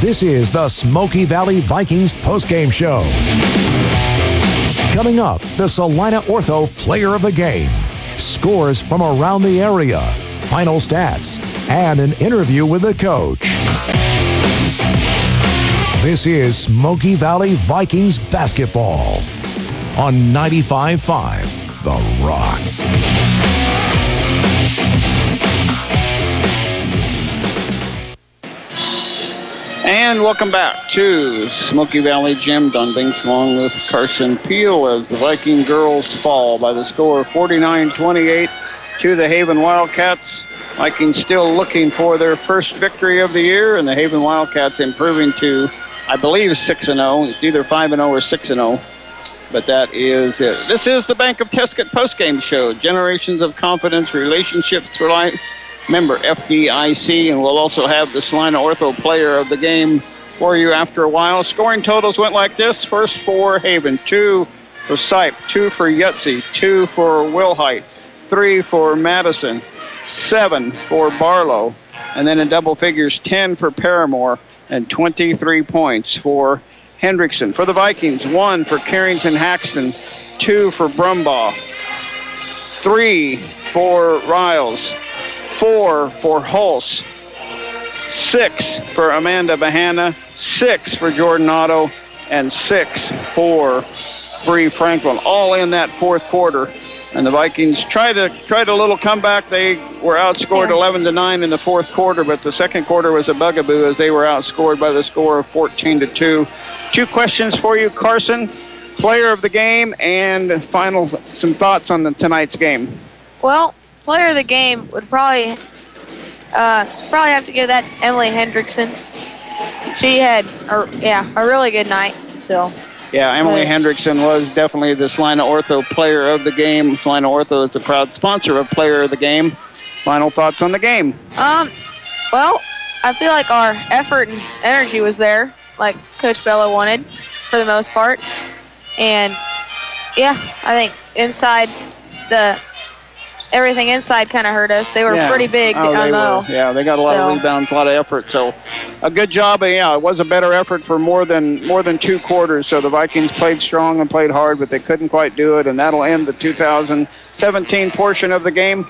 This is the Smoky Valley Vikings postgame show. Coming up, the Salina Ortho Player of the Game, scores from around the area, final stats, and an interview with the coach. This is Smoky Valley Vikings basketball on 95.5 The Rock. And welcome back to Smoky Valley Gym. Don Binks along with Carson Peel as the Viking girls fall by the score of 49-28 to the Haven Wildcats. Vikings still looking for their first victory of the year, and the Haven Wildcats improving to, I believe, 6-0. It's either 5-0 or 6-0. But that is it. This is the Bank of Tesket postgame show. Generations of confidence, relationships for life. Member FDIC, and we'll also have the Salina Ortho Player of the Game for you after a while. Scoring totals went like this. First for Haven, 2 for Sipe, 2 for Yutzi, 2 for Wilhite, 3 for Madison, 7 for Barlow, and then in double figures, 10 for Paramore, and 23 points for Hendrickson. For the Vikings, 1 for Carrington Haxton, 2 for Brumbaugh, 3 for Riles, 4 for Hulse, 6 for Amanda Bahana, 6 for Jordan Otto, and 6 for Bree Franklin, all in that fourth quarter. And the Vikings tried a little comeback. They were outscored 11-9 in the fourth quarter, but the second quarter was a bugaboo as they were outscored by the score of 14-2. 2 questions for you, Carson. Player of the game and some thoughts on tonight's game. Well, player of the game would probably have to give that Emily Hendrickson. She had a really good night. So. Yeah, Emily Hendrickson was definitely the Salina Ortho Player of the Game. Salina Ortho is the proud sponsor of Player of the Game. Final thoughts on the game? Well, I feel like our effort and energy was there, like Coach Bella wanted, for the most part. And yeah, I think everything inside kind of hurt us. They were pretty big. They got a lot of rebounds, a lot of effort. So a good job. It was a better effort for more than 2 quarters. So the Vikings played strong and played hard, but they couldn't quite do it. And that'll end the 2017 portion of the game.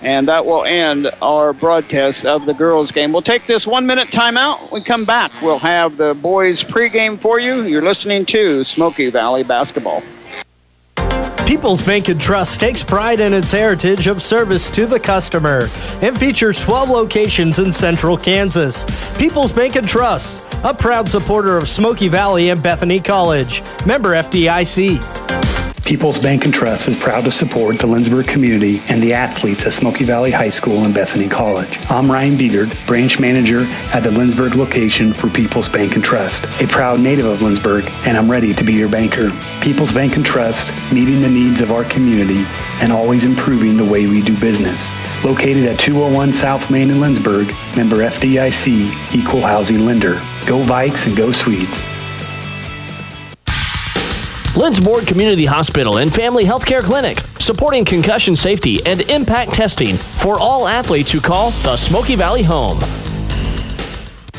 And that will end our broadcast of the girls' game. We'll take this 1-minute timeout. When we come back, we'll have the boys' pregame for you. You're listening to Smoky Valley Basketball. People's Bank & Trust takes pride in its heritage of service to the customer and features 12 locations in central Kansas. People's Bank & Trust, a proud supporter of Smoky Valley and Bethany College. Member FDIC. People's Bank & Trust is proud to support the Lindsborg community and the athletes at Smoky Valley High School and Bethany College. I'm Ryan Beedard, branch manager at the Lindsborg location for People's Bank & Trust, a proud native of Lindsborg, and I'm ready to be your banker. People's Bank & Trust, meeting the needs of our community and always improving the way we do business. Located at 201 South Main in Lindsborg, member FDIC, equal housing lender. Go Vikes and go Swedes. Lindsborg Community Hospital and Family Healthcare Clinic, supporting concussion safety and impact testing for all athletes who call the Smoky Valley home.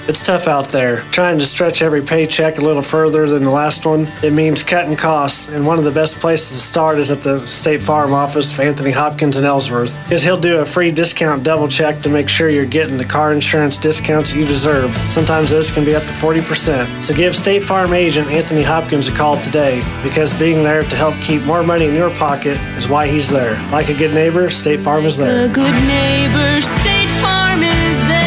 It's tough out there. Trying to stretch every paycheck a little further than the last one, it means cutting costs, and one of the best places to start is at the State Farm office of Anthony Hopkins in Ellsworth, because he'll do a free discount double check to make sure you're getting the car insurance discounts you deserve. Sometimes those can be up to 40%. So give State Farm agent Anthony Hopkins a call today, because being there to help keep more money in your pocket is why he's there. Like a good neighbor, State Farm is there. A good neighbor, State Farm is there.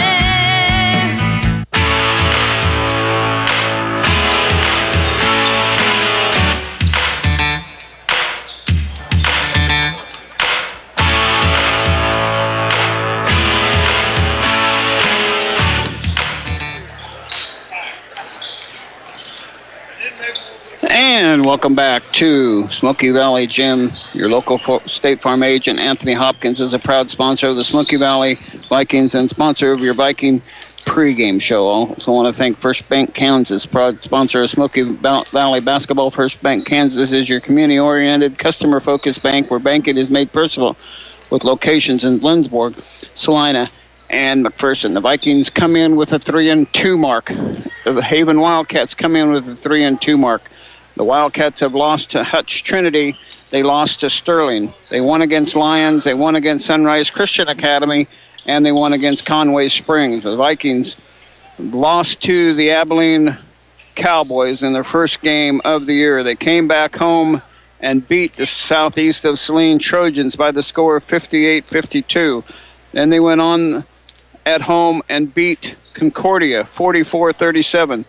And welcome back to Smoky Valley Gym. Your local State Farm agent, Anthony Hopkins, is a proud sponsor of the Smoky Valley Vikings and sponsor of your Viking pregame show. I also want to thank First Bank Kansas, proud sponsor of Smoky Valley Basketball. First Bank Kansas is your community-oriented, customer-focused bank where banking is made personal with locations in Lindsborg, Salina, and McPherson. The Vikings come in with a 3-2 mark. The Haven Wildcats come in with a 3-2 mark. The Wildcats have lost to Hutch Trinity. They lost to Sterling. They won against Lions. They won against Sunrise Christian Academy, and they won against Conway Springs. The Vikings lost to the Abilene Cowboys in their first game of the year. They came back home and beat the Southeast of Saline Trojans by the score of 58-52. Then they went on at home and beat Concordia 44-37.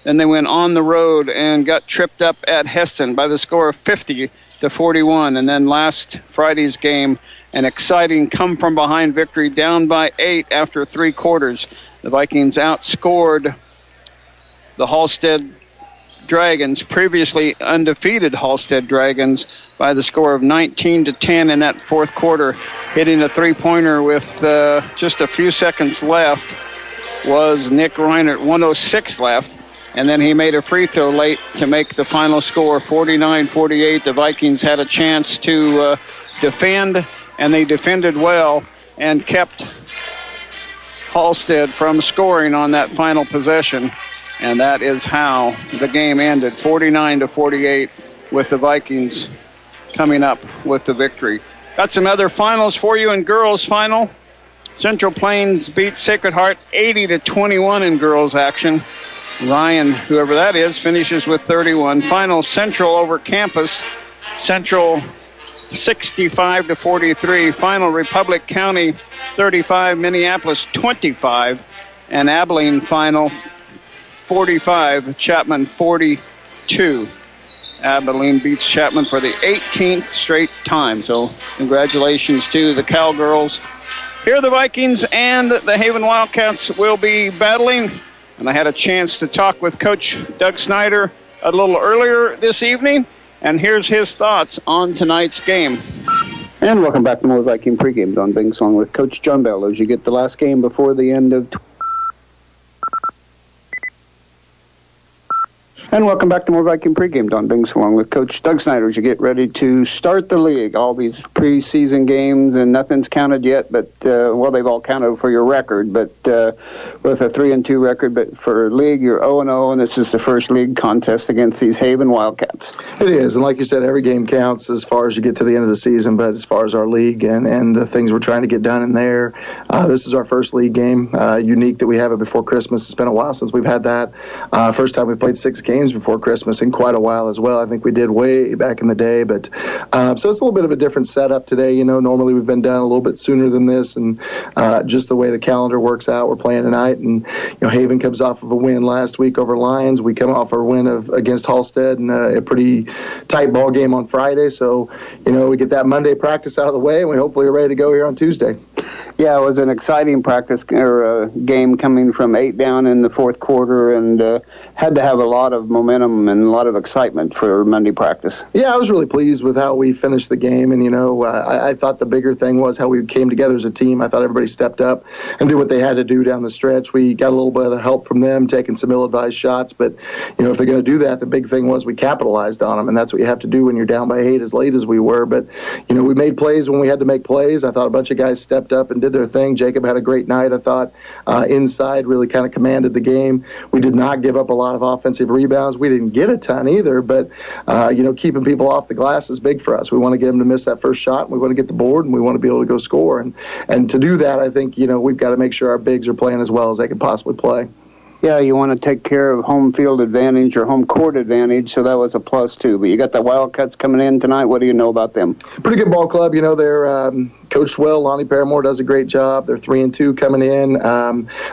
Then they went on the road and got tripped up at Heston by the score of 50-41. And then last Friday's game, an exciting come-from-behind victory down by 8 after 3 quarters. The Vikings outscored the Halstead Dragons, previously undefeated Halstead Dragons, by the score of 19-10 in that fourth quarter. Hitting a three-pointer with just a few seconds left was Nick Reinert, 1:06 left. And then he made a free throw late to make the final score 49-48. The Vikings had a chance to defend, and they defended well and kept Halstead from scoring on that final possession. And that is how the game ended, 49-48, with the Vikings coming up with the victory. Got some other finals for you in girls final. Central Plains beat Sacred Heart 80-21 in girls action. Ryan, whoever that is, finishes with 31. Final Central over Campus. Central 65-43. Final Republic County 35, Minneapolis 25. And Abilene final 45, Chapman 42. Abilene beats Chapman for the 18th straight time. So congratulations to the Cowgirls. Here the Vikings and the Haven Wildcats will be battling. And I had a chance to talk with Coach Doug Snyder a little earlier this evening. And here's his thoughts on tonight's game. And welcome back to more Viking pregame on Bing Song with Coach John Bell as you get the last game before the end of... And welcome back to more Viking pregame. Don Binks along with Coach Doug Snyder as you get ready to start the league. All these preseason games, and nothing's counted yet, but, well, they've all counted for your record, but with a 3-2 record. But for league, you're 0-0, and this is the first league contest against these Haven Wildcats. It is, and like you said, every game counts as far as you get to the end of the season, but as far as our league and the things we're trying to get done in there, this is our first league game, unique that we have it before Christmas. It's been a while since we've had that. First time we played 6 games before Christmas in quite a while as well. I think we did way back in the day, but so it's a little bit of a different setup today. You know, normally we've been done a little bit sooner than this, and just the way the calendar works out, we're playing tonight, and you know, Haven comes off of a win last week over Lions. We come off our win against Halstead and a pretty tight ball game on Friday. So, you know, we get that Monday practice out of the way, and we hopefully are ready to go here on Tuesday. Yeah, it was an exciting practice or game coming from 8 down in the fourth quarter, and had to have a lot of momentum and a lot of excitement for Monday practice. Yeah, I was really pleased with how we finished the game, and, you know, I thought the bigger thing was how we came together as a team. I thought everybody stepped up and did what they had to do down the stretch. We got a little bit of help from them, taking some ill-advised shots, but, you know, if they're going to do that, the big thing was we capitalized on them, and that's what you have to do when you're down by 8 as late as we were. But, you know, we made plays when we had to make plays. I thought a bunch of guys stepped up and did their thing. Jacob had a great night, I thought. Inside really kind of commanded the game. We did not give up a lot of offensive rebounds. We didn't get a ton either, but, you know, keeping people off the glass is big for us. We want to get them to miss that first shot, and we want to get the board, and we want to be able to go score. And to do that, I think, you know, we've got to make sure our bigs are playing as well as they can possibly play. Yeah, you want to take care of home field advantage or home court advantage, so that was a plus, too. But you got the Wildcats coming in tonight. What do you know about them? Pretty good ball club. You know, they're coached well. Lonnie Paramore does a great job. They're 3-2 coming in.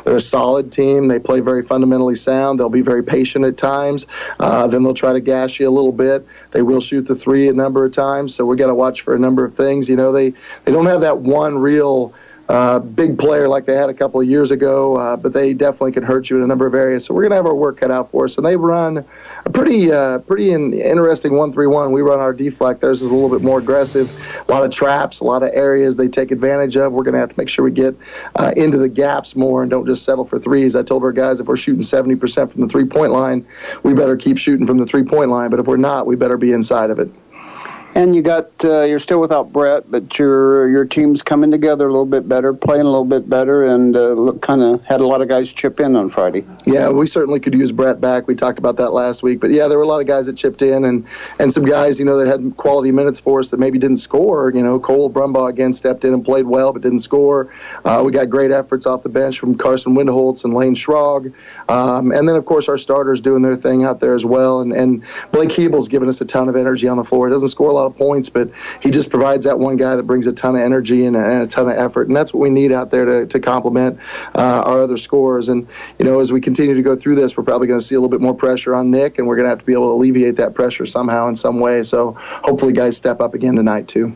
They're a solid team. They play very fundamentally sound. They'll be very patient at times. Then they'll try to gas you a little bit. They will shoot the three a number of times, so we got to watch for a number of things. You know, they don't have that one real big player like they had a couple of years ago, but they definitely can hurt you in a number of areas. So we're going to have our work cut out for us. And they run a pretty interesting 1-3-1. We run our deflect. Theirs is a little bit more aggressive. A lot of traps, a lot of areas they take advantage of. We're going to have to make sure we get into the gaps more and don't just settle for threes. I told our guys if we're shooting 70% from the three-point line, we better keep shooting from the three-point line. But if we're not, we better be inside of it. And you got you're still without Brett, but your team's coming together a little bit better, playing a little bit better, and kind of had a lot of guys chip in on Friday. Yeah, we certainly could use Brett back. We talked about that last week. But, yeah, there were a lot of guys that chipped in and some guys, that had quality minutes for us that maybe didn't score. Cole Brumbaugh again stepped in and played well but didn't score. We got great efforts off the bench from Carson Windeholtz and Lane Schrog. And then, of course, our starters doing their thing out there as well. And Blake Hebel's given us a ton of energy on the floor. He doesn't score a lot of points, but he just provides that one guy that brings a ton of energy and a ton of effort. And that's what we need out there to complement our other scorers. And, as we continue to go through this, we're probably going to see a little bit more pressure on Nick, and we're going to have to be able to alleviate that pressure somehow in some way. So hopefully guys step up again tonight too.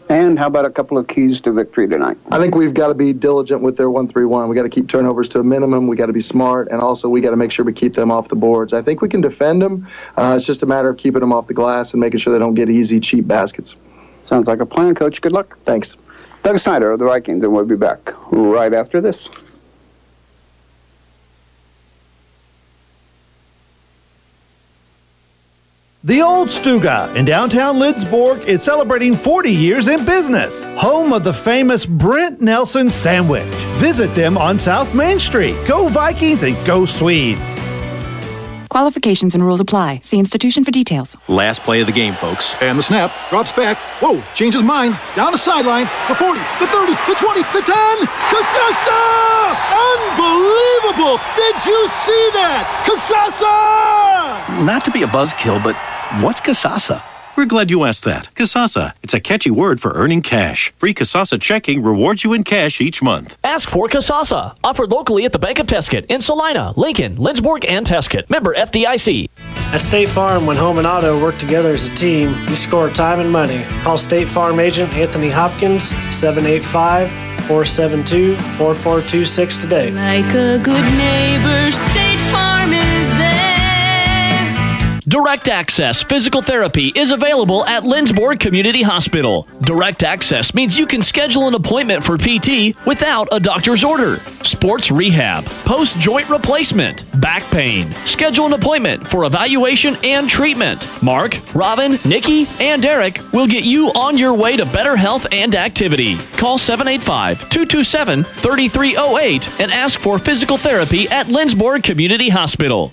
And how about a couple of keys to victory tonight? I think we've got to be diligent with their 1-3-1. We got to keep turnovers to a minimum. We got to be smart, and also we got to make sure we keep them off the boards. I think we can defend them. It's just a matter of keeping them off the glass and making sure they don't get easy, cheap baskets. Sounds like a plan, Coach. Good luck. Thanks. Doug Snyder of the Vikings, and we'll be back right after this. The Old Stuga in downtown Lindsborg is celebrating 40 years in business. Home of the famous Brent Nelson sandwich. Visit them on South Main Street. Go Vikings and go Swedes. Qualifications and rules apply. See institution for details. Last play of the game, folks. And the snap. Drops back. Whoa, changes mind. Down the sideline. The 40, the 30, the 20, the 10. Casasa! Unbelievable! Did you see that? Casasa! Not to be a buzzkill, but what's Casasa? We're glad you asked that. Casasa. It's a catchy word for earning cash. Free Casasa checking rewards you in cash each month. Ask for Casasa. Offered locally at the Bank of Tesket in Salina, Lincoln, Lindsborg, and Tesket. Member FDIC. At State Farm, when home and auto work together as a team, you score time and money. Call State Farm agent Anthony Hopkins, 785-472-4426 today. Like a good neighbor, State Farm is there. Direct Access Physical Therapy is available at Lindsborg Community Hospital. Direct Access means you can schedule an appointment for PT without a doctor's order. Sports rehab, post-joint replacement, back pain. Schedule an appointment for evaluation and treatment. Mark, Robin, Nikki, and Derek will get you on your way to better health and activity. Call 785-227-3308 and ask for physical therapy at Lindsborg Community Hospital.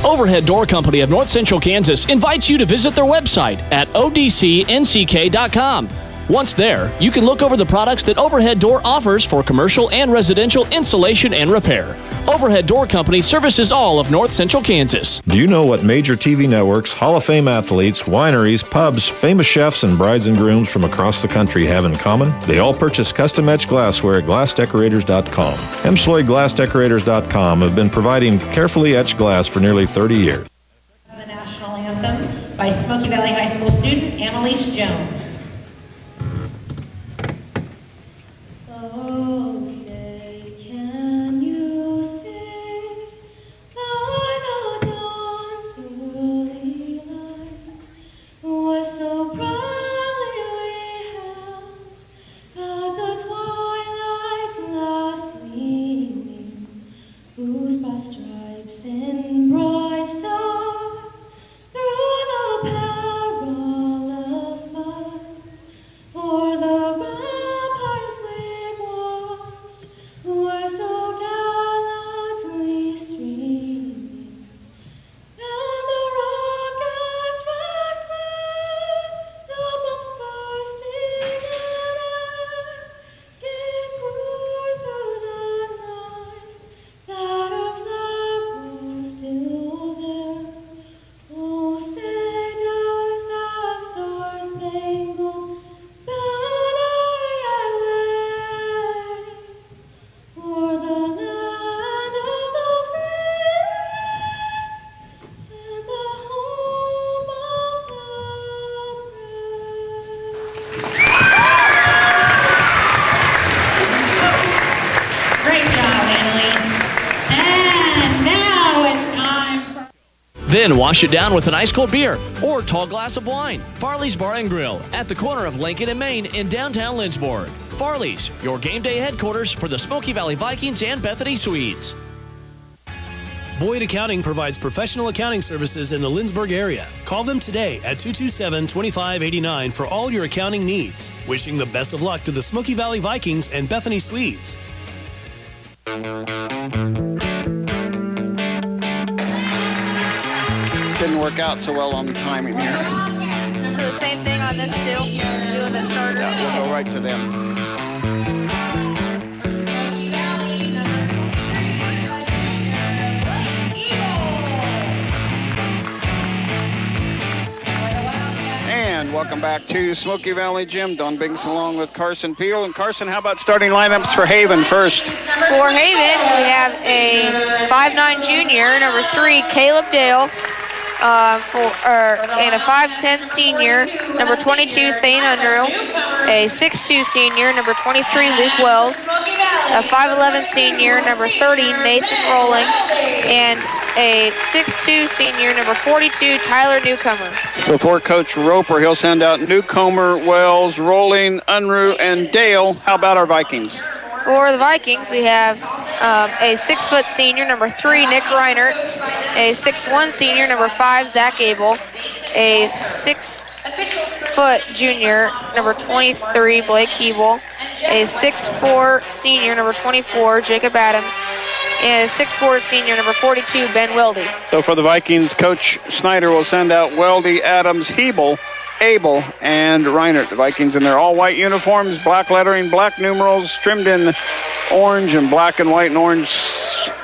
Overhead Door Company of North Central Kansas invites you to visit their website at odcnck.com. Once there, you can look over the products that Overhead Door offers for commercial and residential installation and repair. Overhead Door Company services all of North Central Kansas. Do you know what major TV networks, Hall of Fame athletes, wineries, pubs, famous chefs, and brides and grooms from across the country have in common? They all purchase custom-etched glassware at glassdecorators.com. EmsloyGlassDecorators.com have been providing carefully etched glass for nearly 30 years. The National Anthem by Smoky Valley High School student Annalise Jones. Oh, say, can you say, by the dawn's early light, was so proudly we held at the twilight's last gleaming, whose broad stripes and bright stars through the perilous fight, for the ramparts we've watched were so gallantly streaming, and the rockets red glare, the bombs bursting in air, gave proof through the night that our flag was still there. Oh, say does the star-spangled banner yet wave o'er the land of the free and the home of the brave. Great job, Annalise. And now it's time for... Then wash it down with an ice cold beer or tall glass of wine. Farley's Bar and Grill at the corner of Lincoln and Main in downtown Lindsborg. Farley's, your game day headquarters for the Smoky Valley Vikings and Bethany Swedes. Boyd Accounting provides professional accounting services in the Lindsborg area. Call them today at 227-2589 for all your accounting needs. Wishing the best of luck to the Smoky Valley Vikings and Bethany Swedes. Didn't work out so well on the timing here. So the same thing on this too? Doing the starter? Yeah, we'll go right to them. And welcome back to Smoky Valley Gym. Don Binks along with Carson Peel. And Carson, how about starting lineups for Haven first? For Haven, we have a 5'9" junior, number 3, Caleb Dale. And a 5'10" senior, number 22, Thane Unruh. A 6'2" senior, number 23, Luke Wells. A 5'11" senior, number 30, Nathan Rowling. And a 6'2" senior, number 42, Tyler Newcomer. So for Coach Roper, he'll send out Newcomer, Wells, Rowling, Unruh, and Dale. How about our Vikings? For the Vikings, we have a 6' senior, number 3, Nick Reinert. A 6'1" senior, number 5, Zach Abel. A 6' junior, number 23, Blake Hebel. A 6'4" senior, number 24, Jacob Adams. And a 6'4" senior, number 42, Ben Weldy. So for the Vikings, Coach Snyder will send out Weldy, Adams, Hebel, Abel, and Reinert. The Vikings in their all-white uniforms, black lettering, black numerals, trimmed in orange and black and white and orange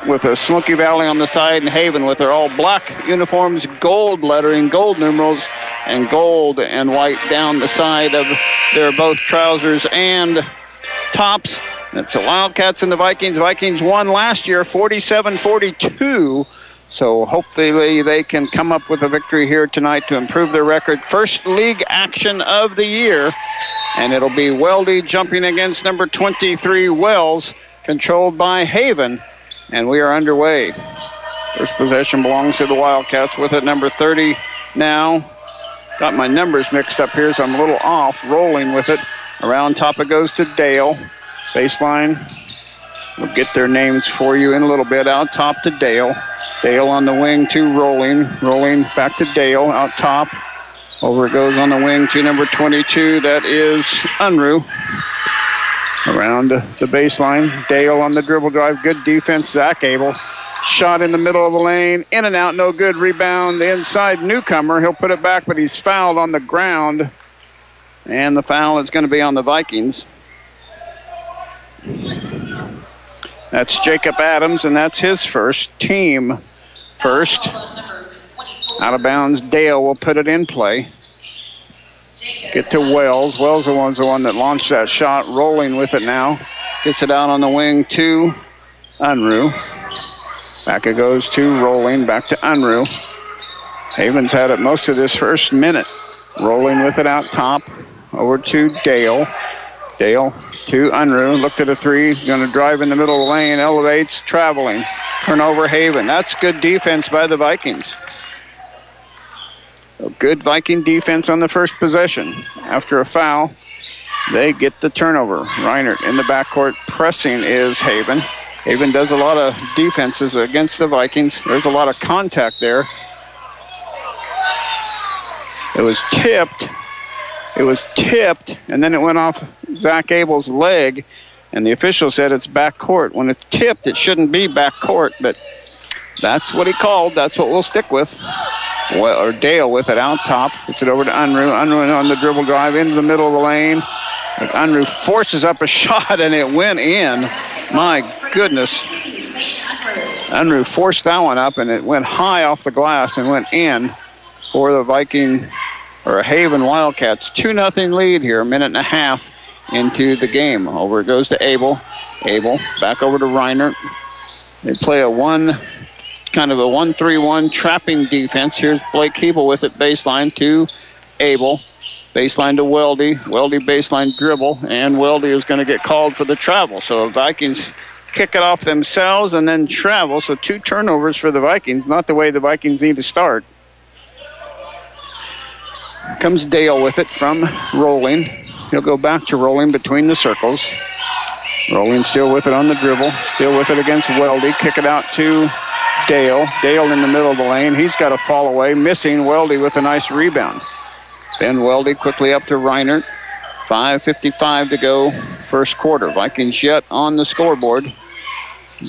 with a Smoky Valley on the side, and Haven with their all-black uniforms, gold lettering, gold numerals, and gold and white down the side of their both trousers and tops. It's the Wildcats and the Vikings. Vikings won last year 47-42. So hopefully they can come up with a victory here tonight to improve their record. First league action of the year. And it'll be Weldy jumping against number 23, Wells, controlled by Haven. And we are underway. First possession belongs to the Wildcats with it, number 30 now. Got my numbers mixed up here, so I'm a little off. Rolling with it. Around top it goes to Dale. Baseline. We'll get their names for you in a little bit. Out top to Dale. Dale on the wing to Rolling. Rolling back to Dale out top. Over it goes on the wing to number 22. That is Unruh. Around the baseline. Dale on the dribble drive. Good defense. Zach Abel. Shot in the middle of the lane. In and out. No good. Rebound inside Newcomer. He'll put it back, but he's fouled on the ground. And the foul is going to be on the Vikings. That's Jacob Adams, and that's his first, team first. Out of bounds, Dale will put it in play. Get to Wells. Wells the one that launched that shot, rolling with it now. Gets it out on the wing to Unruh. Back it goes to Rolling, back to Unruh. Haven's had it most of this first minute. Rolling with it out top. Over to Dale. Dale to Unruh, looked at a three, going to drive in the middle of the lane, elevates, traveling. Turnover Haven. That's good defense by the Vikings. So good Viking defense on the first possession. After a foul, they get the turnover. Reinert in the backcourt, pressing is Haven. Haven does a lot of defenses against the Vikings. There's a lot of contact there. It was tipped. And then it went off Zach Abel's leg, and the official said it's back court. When it's tipped, it shouldn't be back court, but that's what he called. That's what we'll stick with. Or Dale with it out top. Gets it over to Unruh. Unruh on the dribble drive into the middle of the lane. Unruh forces up a shot, and it went in. My goodness. Unruh forced that one up, and it went high off the glass and went in for the Haven Wildcats. 2-0 lead here, a minute and a half into the game. Over it goes to Abel. Abel back over to Reinert. They play a 1-3-1 trapping defense. Here's Blake Hebel with it, baseline to Abel. Baseline to Weldy. Weldy baseline dribble, and Weldy is going to get called for the travel. So the Vikings kick it off themselves and then travel. So 2 turnovers for the Vikings, not the way the Vikings need to start. Comes Dale with it from Rolling. He'll go back to Rolling between the circles. Rolling still with it on the dribble. Still with it against Weldy. Kick it out to Dale. Dale in the middle of the lane. He's got a fall away. Missing. Weldy with a nice rebound. Ben Weldy quickly up to Reinert. 5:55 to go, first quarter. Vikings yet on the scoreboard.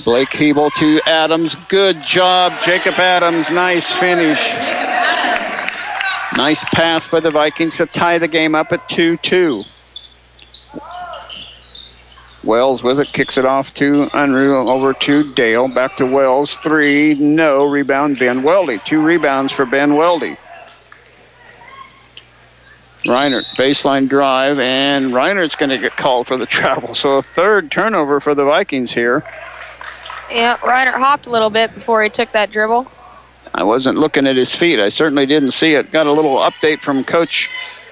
Blake Hebel to Adams. Good job, Jacob Adams. Nice finish. Nice pass by the Vikings to tie the game up at 2-2. Wells with it, kicks it off to Unruh, over to Dale. Back to Wells. 3, no. Rebound, Ben Weldy. 2 rebounds for Ben Weldy. Reinert, baseline drive, and Reinert's going to get called for the travel. So a third turnover for the Vikings here. Yeah, Reinert hopped a little bit before he took that dribble. I wasn't looking at his feet. I certainly didn't see it. Got a little update from Coach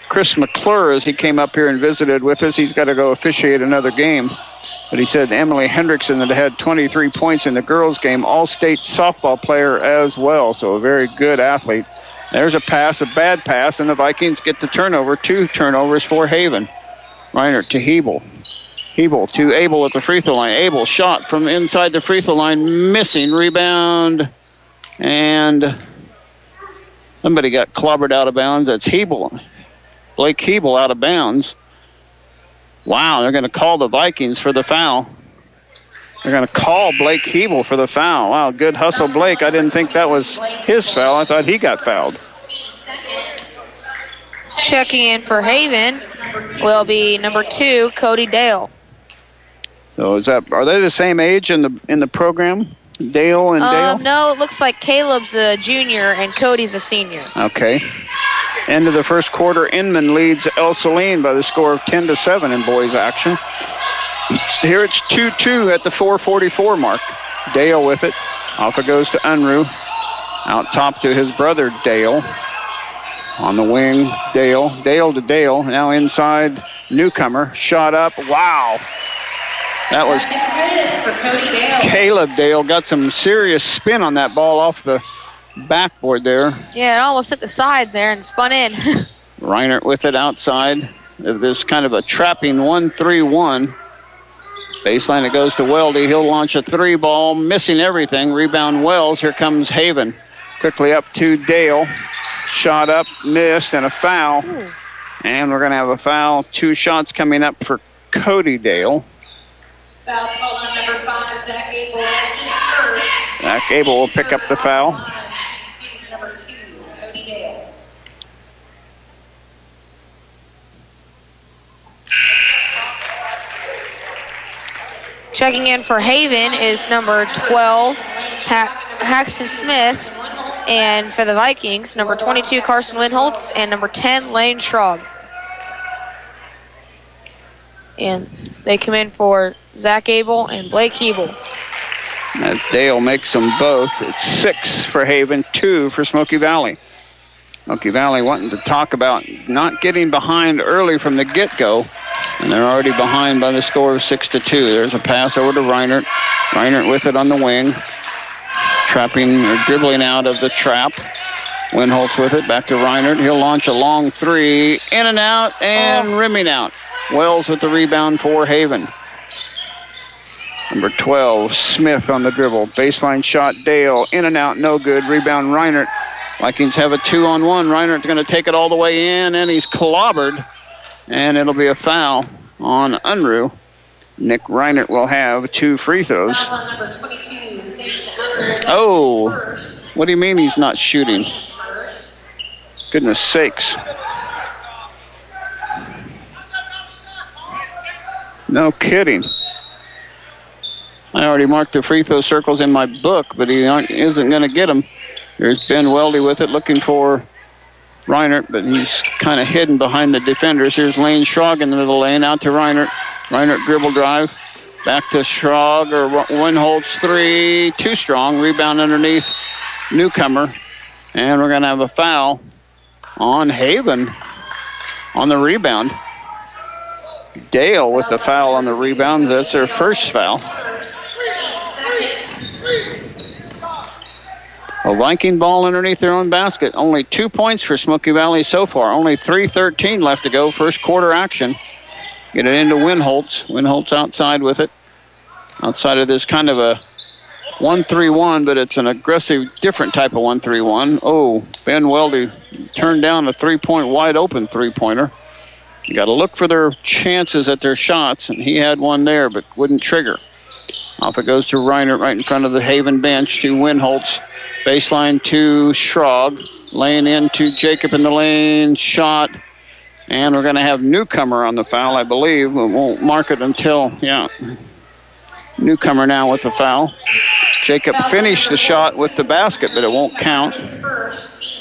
Chris McClure as he came up here and visited with us. He's got to go officiate another game. But he said Emily Hendrickson that had 23 points in the girls' game, all-state softball player as well. So a very good athlete. There's a pass, a bad pass, and the Vikings get the turnover. 2 turnovers for Haven. Reinert to Hebel. Hebel to Abel at the free throw line. Abel shot from inside the free throw line, missing. Rebound, and somebody got clobbered out of bounds. That's Hebel. Blake Hebel out of bounds. Wow, they're going to call the Vikings for the foul. They're going to call Blake Hebel for the foul. Wow, good hustle, Blake. I didn't think that was his foul. I thought he got fouled. Checking in for Haven will be number 2, Cody Dale. So are they the same age in the program? Dale and Dale? No, it looks like Caleb's a junior and Cody's a senior. Okay. End of the first quarter, Inman leads El Saline by the score of 10-7 in boys action. Here it's 2-2 at the 4:44 mark. Dale with it. Off it goes to Unruh. Out top to his brother, Dale. On the wing, Dale. Dale to Dale. Now inside, newcomer. Shot up. Wow. That was Caleb Dale. Got some serious spin on that ball off the backboard there. Yeah, it almost hit the side there and spun in. Reinert with it outside. There's kind of a trapping 1-3-1. Baseline, it goes to Weldy. He'll launch a 3 ball, missing everything. Rebound Wells. Here comes Haven. Quickly up to Dale. Shot up, missed, and a foul. Ooh. And we're going to have a foul. 2 shots coming up for Cody Dale. Foul called on number 5, Zach Abel. That's his first. Zach Abel will pick up the foul. Number 2, Cody Dale. Checking in for Haven is number 12, Haxton Smith. And for the Vikings, number 22, Carson Winholtz, and number 10, Lane Schraub. And they come in for Zach Abel and Blake Hebel. As Dale makes them both. It's 6 for Haven, 2 for Smoky Valley. Smoky Valley wanting to talk about not getting behind early from the get-go. And they're already behind by the score of 6-2. There's a pass over to Reinert. Reinert with it on the wing. Trapping or dribbling out of the trap. Winholtz with it. Back to Reinert. He'll launch a long 3. In and out and rimming out. Wells with the rebound for Haven. Number 12, Smith on the dribble. Baseline shot, Dale. In and out, no good. Rebound, Reinert. Vikings have a 2-on-1. Reinert's going to take it all the way in, and he's clobbered. And it'll be a foul on Unruh. Nick Reinert will have 2 free throws. Oh, what do you mean he's not shooting? Goodness sakes. No kidding. I already marked the free throw circles in my book, but he isn't going to get them. There's Ben Weldy with it, looking for Reinert, but he's kind of hidden behind the defenders. Here's Lane Schrog in the middle lane, out to Reinert. Reinert dribble drive. Back to Schrog or Winholtz 3. Too strong. Rebound underneath newcomer. And we're going to have a foul on Haven on the rebound. Dale with the foul on the rebound. That's their first foul. A Viking ball underneath their own basket. Only 2 points for Smoky Valley so far. Only 3:13 left to go. First quarter action. Get it into Winholtz. Winholtz outside with it. Outside of this kind of a 1-3-1, but it's an aggressive, different type of 1-3-1. Oh, Ben Weldy turned down a three-point wide open three-pointer. You got to look for their chances at their shots, and he had one there, but wouldn't trigger. Off it goes to Reinert right in front of the Haven bench to Winholtz. Baseline to Schrog. Laying into Jacob in the lane. Shot. And we're going to have Newcomer on the foul, I believe. We won't mark it until, Newcomer now with the foul. Jacob finished the shot with the basket, but it won't count.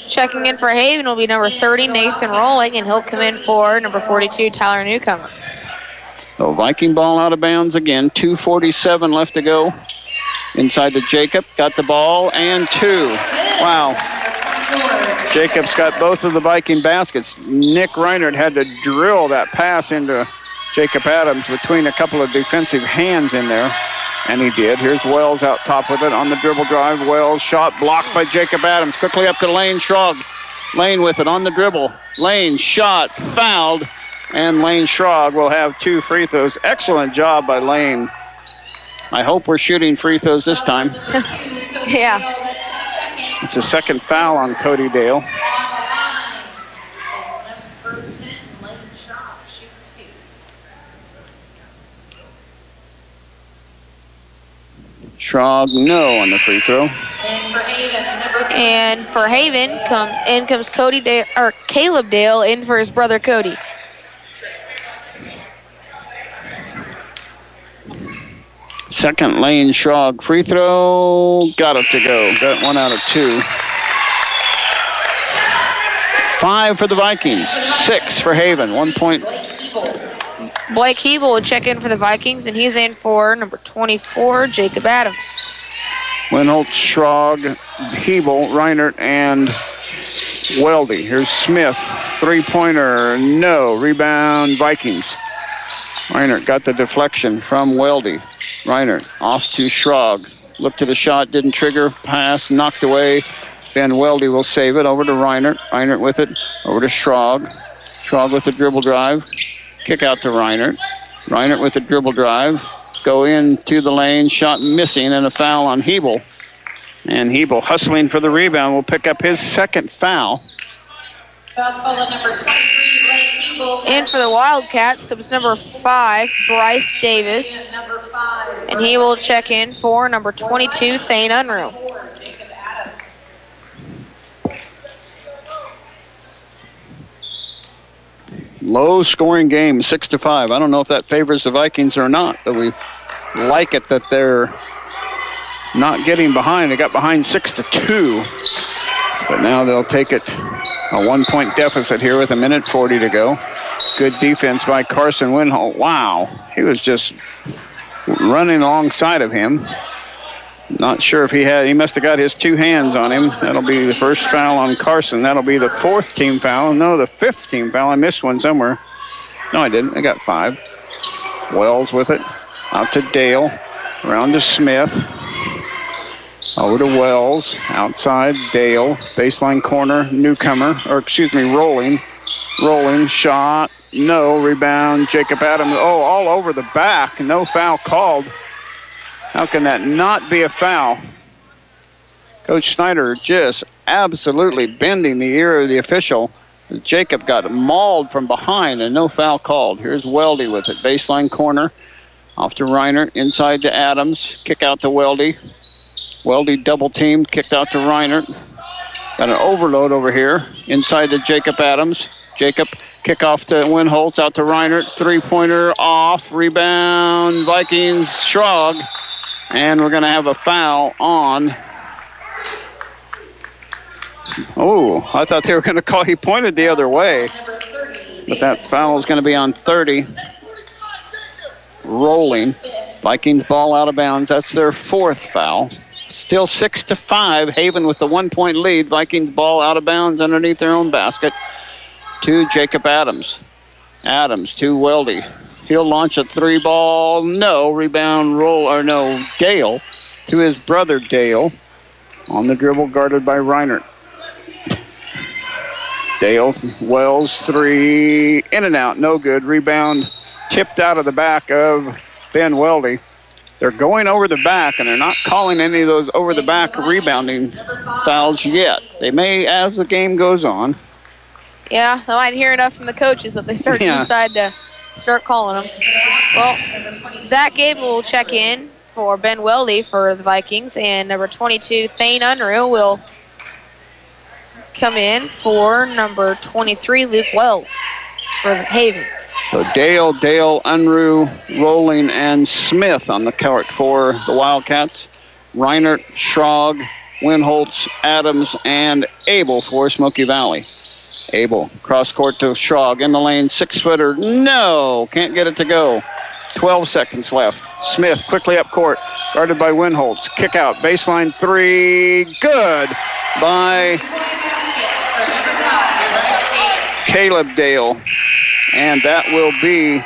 Checking in for Haven will be number 30, Nathan Rolling, and he'll come in for number 42, Tyler Newcomer. So Viking ball out of bounds again. 2:47 left to go. Inside to Jacob. Got the ball and two. Wow. Jacob's got both of the Viking baskets. Nick Reinert had to drill that pass into Jacob Adams between a couple of defensive hands in there. And he did. Here's Wells out top with it on the dribble drive. Wells shot blocked by Jacob Adams. Quickly up to Lane Schrog. Lane with it on the dribble. Lane shot, fouled. And Lane Schrog will have 2 free throws. Excellent job by Lane. I hope we're shooting free throws this time. Yeah. It's the second foul on Cody Dale. Schrog, no on the free throw. And for Haven comes Cody Dale, or Caleb Dale in for his brother Cody. Second Lane Schrog free throw. Got it to go. Got 1 out of 2. 5 for the Vikings. 6 for Haven. 1 point. Blake Hebel will check in for the Vikings, and he's in for number 24, Jacob Adams. Winholtz, Schrog, Hebel, Reinert, and Weldy. Here's Smith. Three-pointer. No. Rebound, Vikings. Reinert got the deflection from Weldy. Reinert off to Schrog. Looked at a shot, didn't trigger. Pass, knocked away. Ben Weldy will save it. Over to Reinert. Reinert with it. Over to Schrog. Schrog with the dribble drive. Kick out to Reinert. Reinert with the dribble drive. Go into the lane. Shot missing and a foul on Hebel. And Hebel hustling for the rebound will pick up his second foul. In for the Wildcats, that was number 5, Bryce Davis. And he will check in for number 22, Thane Unruh. Low scoring game, 6-5. I don't know if that favors the Vikings or not, but we like it that they're not getting behind. They got behind 6-2, but now they'll take it a 1 point deficit here with 1:40 to go. Good defense by Carson Winholt. Wow, he was just running alongside of him. Not sure if he must have got his 2 hands on him. That'll be the first foul on Carson. That'll be the 4th team foul. No, the 5th team foul. I missed one somewhere. No, I didn't. I got 5. Wells with it. Out to Dale. Around to Smith. Over to Wells. Outside, Dale. Baseline corner, Newcomer. Rolling. Rolling, shot. No, rebound, Jacob Adams. Oh, all over the back. No foul called. How can that not be a foul? Coach Snyder just absolutely bending the ear of the official. Jacob got mauled from behind and no foul called. Here's Weldy with it. Baseline corner. Off to Reinert. Inside to Adams. Kick out to Weldy. Weldy double teamed. Kicked out to Reinert. Got an overload over here. Inside to Jacob Adams. Jacob kick off to Winholtz. Out to Reinert. Three-pointer off. Rebound. Vikings. Schrog. And we're going to have a foul on. Oh, I thought they were going to call. He pointed the other way. But that foul is going to be on 30. Rolling. Vikings ball out of bounds. That's their 4th foul. Still 6-5. Haven with the 1 point lead. Vikings ball out of bounds underneath their own basket to Jacob Adams. Adams to Weldy. He'll launch a 3-ball. No. Rebound Dale to his brother Dale. On the dribble, guarded by Reinert. Dale, Wells, 3. In and out. No good. Rebound tipped out of the back of Ben Weldy. They're going over the back, and they're not calling any of those over-the-back rebounding fouls yet. They may as the game goes on. Yeah, they might hear enough from the coaches that they start to decide to start calling them. Well, Zach Gable will check in for Ben Weldy for the Vikings, and number 22, Thane Unruh, will come in for number 23, Luke Wells for Haven. So Dale, Unruh, Rolling, and Smith on the court for the Wildcats. Reinert, Schrog, Winholtz, Adams, and Abel for Smoky Valley. Abel, cross court to Schrog in the lane, 6-footer. No, can't get it to go. 12 seconds left. Smith quickly up court, guarded by Winholtz. Kick out, baseline 3, good by Caleb Dale. And that will be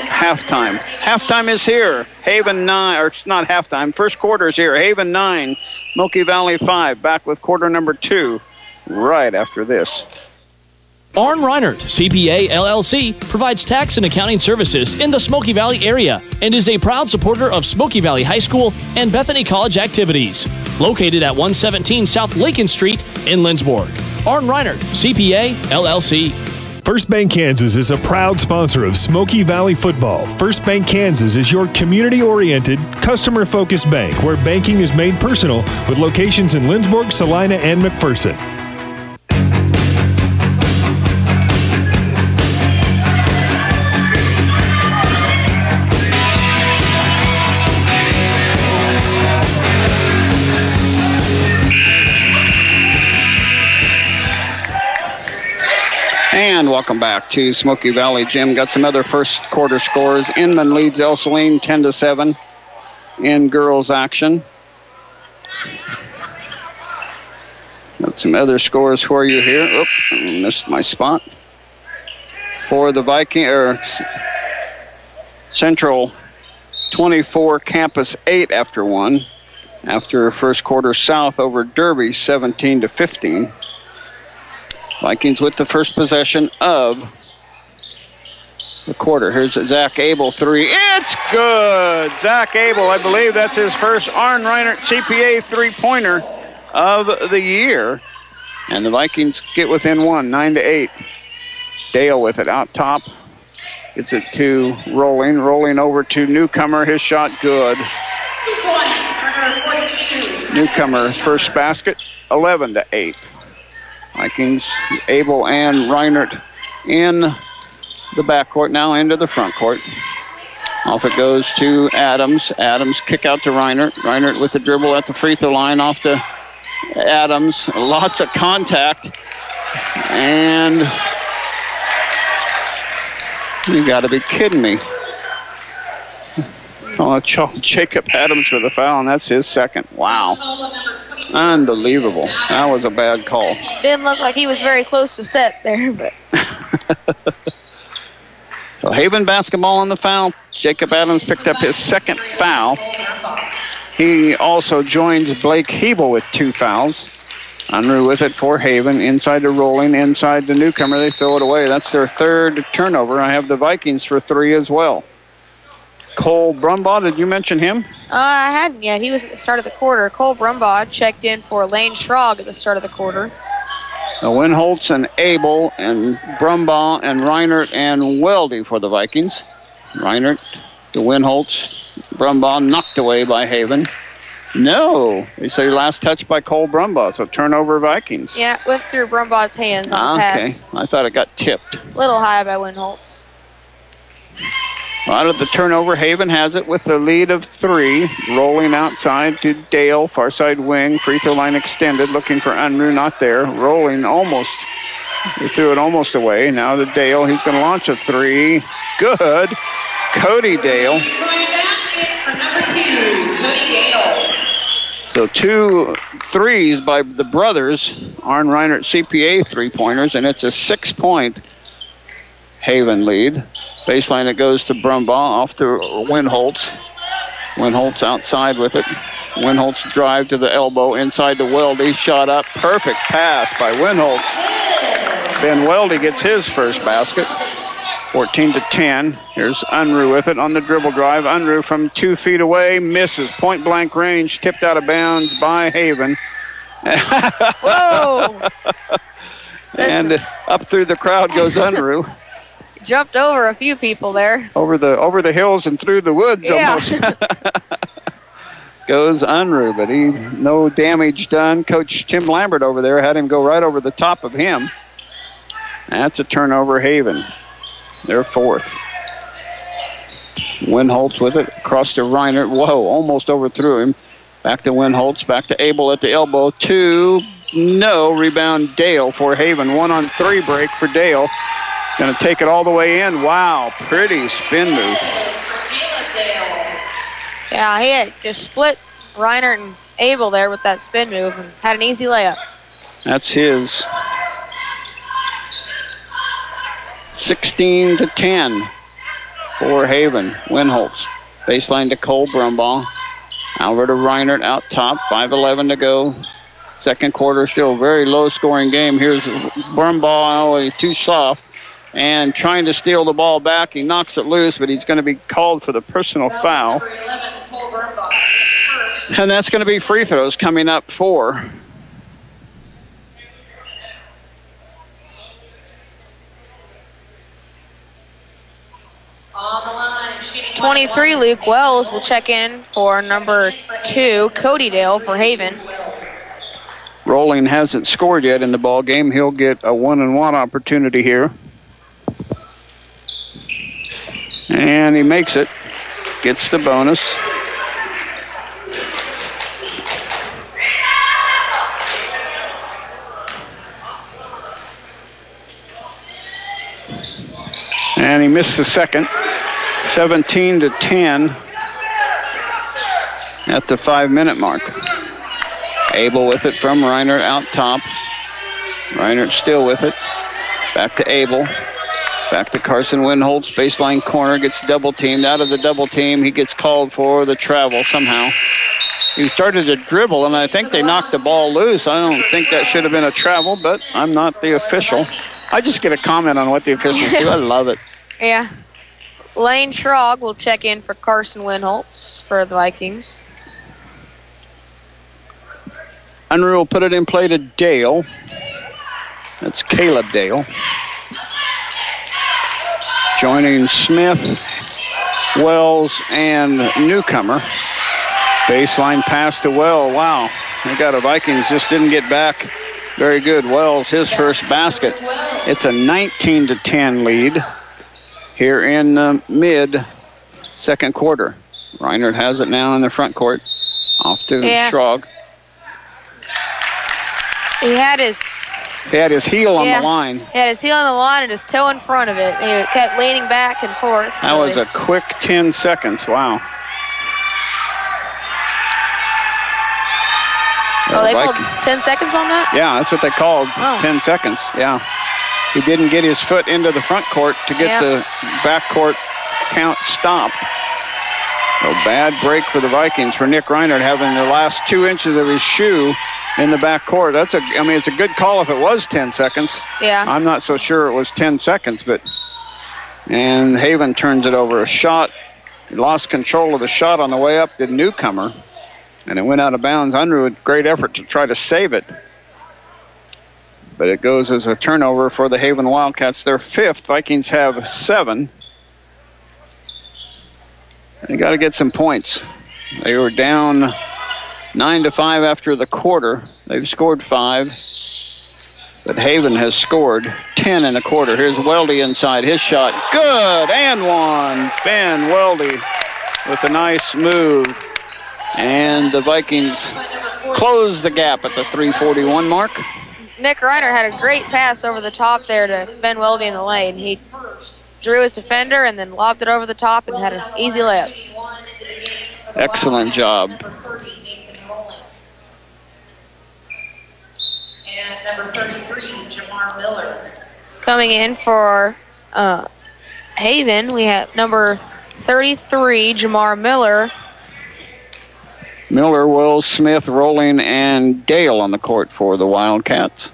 halftime. Halftime is here. Haven 9, or it's not halftime. First quarter is here. Haven 9, Smoky Valley 5. Back with quarter number 2 right after this. Arn Reinert, CPA LLC, provides tax and accounting services in the Smoky Valley area and is a proud supporter of Smoky Valley High School and Bethany College activities. Located at 117 South Lincoln Street in Lindsborg. Arn Reinert, CPA LLC. First Bank Kansas is a proud sponsor of Smoky Valley football. First Bank Kansas is your community-oriented, customer-focused bank where banking is made personal with locations in Lindsborg, Salina, and McPherson. And welcome back to Smoky Valley Gym. Got some other first quarter scores. Inman leads El Saline 10-7 in girls action. Got some other scores for you here. Oops, I missed my spot. For the Central 24, Campus 8 after 1. After first quarter, South over Derby 17-15. Vikings with the first possession of the quarter. Here's Zach Abel 3. It's good! Zach Abel, I believe that's his first Arn Reinert CPA three-pointer of the year. And the Vikings get within 1, 9-8. Dale with it out top. Gets it to Rolling over to Newcomer. His shot good. 2 points for number 42. Newcomer's first basket, 11-8. Vikings, Abel and Reinert in the backcourt, now into the front court. Off it goes to Adams. Adams kick out to Reinert. Reinert with the dribble at the free throw line, off to Adams. Lots of contact. And you got to be kidding me. Oh, Jacob Adams for the foul, and that's his second. Wow. Unbelievable. That was a bad call. Didn't look like he was very close to set there, but. So Haven basketball on the foul. Jacob Adams picked up his second foul. He also joins Blake Hebel with 2 fouls. Unruh with it for Haven. Inside to Rolling, inside to Newcomer. They throw it away. That's their third turnover. I have the Vikings for 3 as well. Cole Brumbaugh, did you mention him? I hadn't yet. He was at the start of the quarter. Cole Brumbaugh checked in for Lane Schrog at the start of the quarter. Winholtz and Abel and Brumbaugh and Reinert and Weldy for the Vikings. Reinert to Winholtz. Brumbaugh knocked away by Haven. No, they say last touch by Cole Brumbaugh, so turnover Vikings. Yeah, it went through Brumbaugh's hands on the pass. Okay, I thought it got tipped. Little high by Winholtz. Out of the turnover, Haven has it with the lead of 3. Rolling outside to Dale, far side wing. Free throw line extended, looking for Unruh, not there. Rolling almost. He threw it almost away. Now to Dale, he's going to launch a 3. Good. Cody Dale. So 2 threes by the brothers. Arn Reinert CPA three-pointers, and it's a 6-point Haven lead. Baseline, it goes to Brumbaugh, off to Winholtz. Winholtz outside with it. Winholtz drive to the elbow, inside to Weldy. Shot up, perfect pass by Winholtz. Ben Weldy gets his first basket. 14-10. Here's Unruh with it on the dribble drive. Unruh from 2 feet away, misses. Point blank range, tipped out of bounds by Haven. Whoa! And up through the crowd goes Unruh. Jumped over a few people there. Over the hills and through the woods almost. Goes Unruh, but no damage done. Coach Tim Lambert over there had him go right over the top of him. That's a turnover, Haven. They're 4th. Winholtz with it across to Reinert. Whoa, almost overthrew him. Back to Winholtz, back to Abel at the elbow. 2, no. Rebound Dale for Haven. 1-on-3 break for Dale. Going to take it all the way in. Wow, pretty spin move. Yeah, he had just split Reinert and Abel there with that spin move and had an easy layup. That's his. 16-10 for Haven. Winholtz. Baseline to Cole Brumbaugh. Over to Reinert out top. 5:11 to go. Second quarter, still a very low-scoring game. Here's Brumbaugh, too soft, and trying to steal the ball back. He knocks it loose, but he's going to be called for the personal foul. And that's going to be free throws coming up for 23, Luke Wells will check in for number 2, Cody Dale for Haven. Rolling hasn't scored yet in the ball game. He'll get a 1-on-1 opportunity here. And he makes it. Gets the bonus. And he missed the second. 17-10 at the 5-minute mark. Abel with it from Reinert out top. Reinert still with it. Back to Abel. Back to Carson Winholtz. Baseline corner, gets double teamed. Out of the double team, he gets called for the travel somehow. He started to dribble, and I think they knocked the ball loose. I don't think that should have been a travel, but I'm not the official. I just get a comment on what the officials do. I love it. Yeah. Lane Schrog will check in for Carson Winholtz for the Vikings. Unruh will put it in play to Dale. That's Caleb Dale. Joining Smith, Wells, and Newcomer. Baseline pass to Wells. Wow. They got a Vikings, just didn't get back very good. Wells, his first basket. It's a 19-10 lead here in the mid-second quarter. Reinert has it now in the front court. Off to Schrog. He had his heel on the line. He had his heel on the line and his toe in front of it. He kept leaning back and forth. That was a quick 10 seconds. Wow. Oh, they called 10 seconds on that? Yeah, that's what they called. 10 seconds. Yeah. He didn't get his foot into the front court to get the back court count stopped. A bad break for the Vikings, for Nick Reinert having the last 2 inches of his shoe in the back court. It's a good call if it was 10 seconds. Yeah. I'm not so sure it was 10 seconds, and Haven turns it over. A shot. He lost control of the shot on the way up to Newcomer, and it went out of bounds. Unruh, a great effort to try to save it. But it goes as a turnover for the Haven Wildcats. They're 5th. Vikings have 7. They got to get some points. They were down 9-5 after the quarter. They've scored 5. But Haven has scored 10 in the quarter. Here's Weldy inside. His shot. Good. And one. Ben Weldy with a nice move. And the Vikings close the gap at the 3:41 mark. Nick Reinert had a great pass over the top there to Ben Weldy in the lane. He drew his defender and then lobbed it over the top and had an easy layup. Excellent job. And number 33, Jamar Miller. Coming in for Haven, we have number 33, Jamar Miller. Miller, Wells, Smith, Rolling, and Dale on the court for the Wildcats.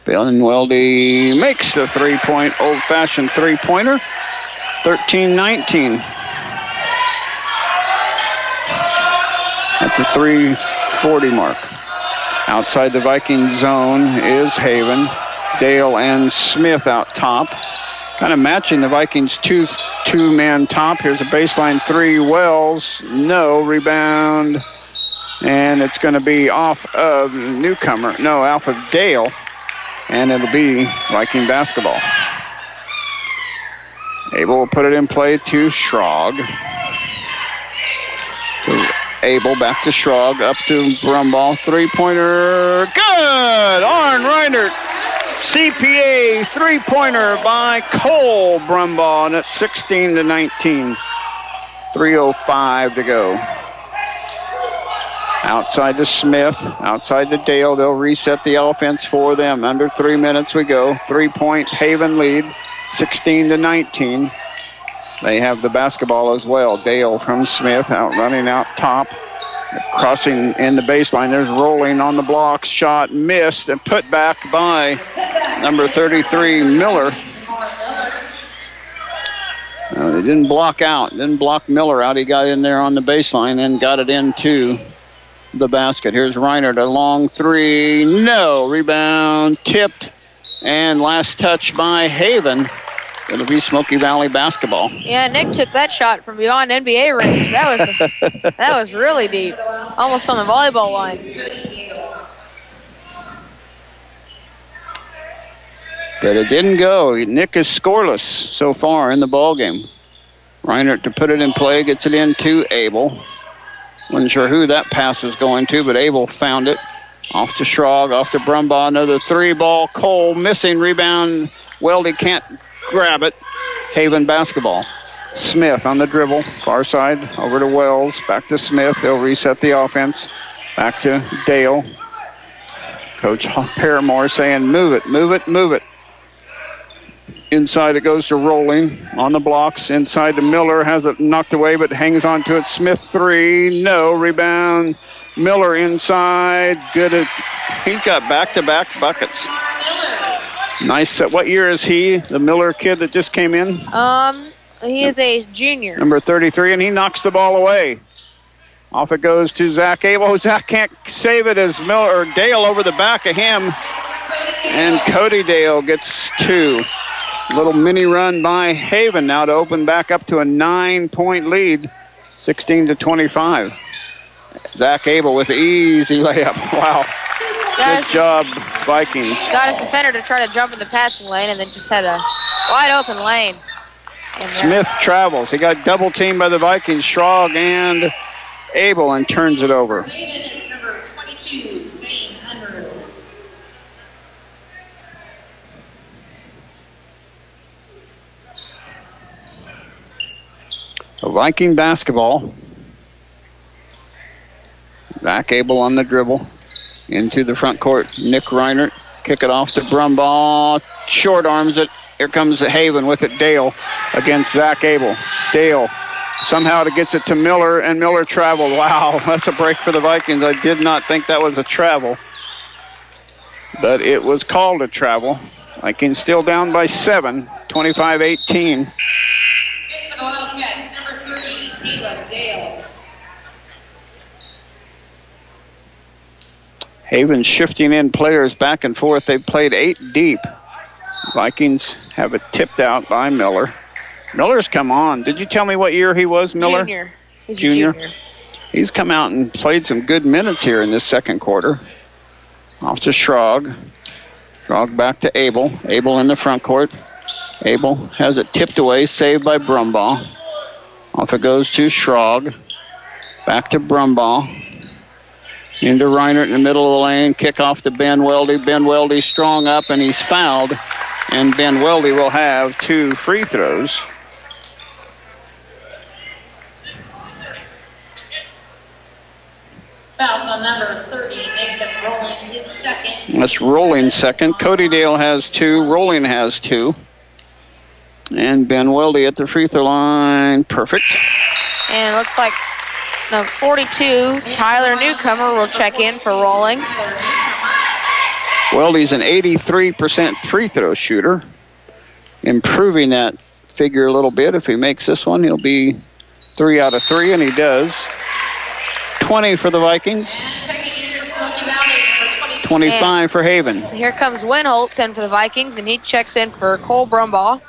Weldy makes the three-point, old-fashioned three-pointer. 13-19. At the 3:40 mark. Outside the Viking zone is Haven. Dale and Smith out top. Kind of matching the Vikings two-man top. Here's a baseline three. Wells, no. Rebound. And it's going to be off of newcomer. No, off of Dale. And it'll be Viking basketball. Abel will put it in play to Schrog. Abel back to Schrog, up to Brumbaugh. Three-pointer, good! Arn Reinert, CPA three-pointer by Cole Brumbaugh, and it's 16-19. 3:05 to go. Outside to Smith, outside to Dale. They'll reset the offense for them. Under 3 minutes we go. 3-point Haven lead, 16-19. They have the basketball as well. Dale from Smith running out top. Crossing in the baseline. There's Rolling on the block. Shot missed and put back by number 33, Miller. They didn't block Miller out. He got in there on the baseline and got it into the basket. Here's Reinert, a long three. No. Rebound tipped. And last touch by Haven. It'll be Smoky Valley basketball. Yeah, Nick took that shot from beyond NBA range. That was really deep. Almost on the volleyball line. But it didn't go. Nick is scoreless so far in the ballgame. Reinert to put it in play, gets it into Abel. Wasn't sure who that pass was going to, but Abel found it. Off to Schrog, off to Brumbaugh. Another three ball. Cole missing. Rebound. Weldy can't grab it. Haven basketball. Smith on the dribble. Far side. Over to Wells. Back to Smith. They'll reset the offense. Back to Dale. Coach Paramore saying, move it, move it, move it. Inside it goes to Rolling on the blocks. Inside to Miller. Has it knocked away but hangs on to it. Smith three. No. Rebound. Miller inside. Good. He's got back-to-back buckets. Nice set. What year is he? The Miller kid that just came in? He is a junior. Number 33, and he knocks the ball away. Off it goes to Zach Abel. Zach can't save it as Dale over the back of him. And Cody Dale gets two. Little mini run by Haven now to open back up to a 9-point lead, 16-25. Zach Abel with the easy layup. Wow. Good job, Vikings. Got his defender to try to jump in the passing lane and then just had a wide open lane. Smith travels. He got double teamed by the Vikings, Schrog and Abel, and turns it over. Number 22, Zane Unruh. Viking basketball. Zach Abel on the dribble. Into the front court. Nick Reinert. Kick it off to Brumbaugh. Short arms it. Here comes the Haven with it. Dale against Zach Abel. Dale somehow gets it to Miller, and Miller traveled. Wow, that's a break for the Vikings. I did not think that was a travel. But it was called a travel. Vikings still down by 7. 25-18. For the Wildcats, number 3, Caleb Dale. Haven shifting in players back and forth. They've played 8 deep. Vikings have it tipped out by Miller. Miller's come on. Did you tell me what year he was, Miller? Junior. He's Junior. a junior. He's come out and played some good minutes here in this second quarter. Off to Schrog. Schrog back to Abel. Abel in the front court. Abel has it tipped away, saved by Brumbaugh. Off it goes to Schrog. Back to Brumbaugh. Into Reinert in the middle of the lane. Kick off to Ben Weldy. Ben Weldy strong up, and he's fouled. And Ben Weldy will have 2 free throws. Foul on number 30, Nathan Rolling, his second. That's Rolling second. Cody Dale has 2. Rolling has 2. And Ben Weldy at the free throw line. Perfect. And it looks like number 42, Tyler Newcomer, will check in for Rolling. Weldy's an 83% free throw shooter. Improving that figure a little bit. If he makes this one, he'll be 3 out of 3, and he does. 20 for the Vikings. 25 for Haven. Here comes Winholtz in for the Vikings, and he checks in for Cole Brumbaugh.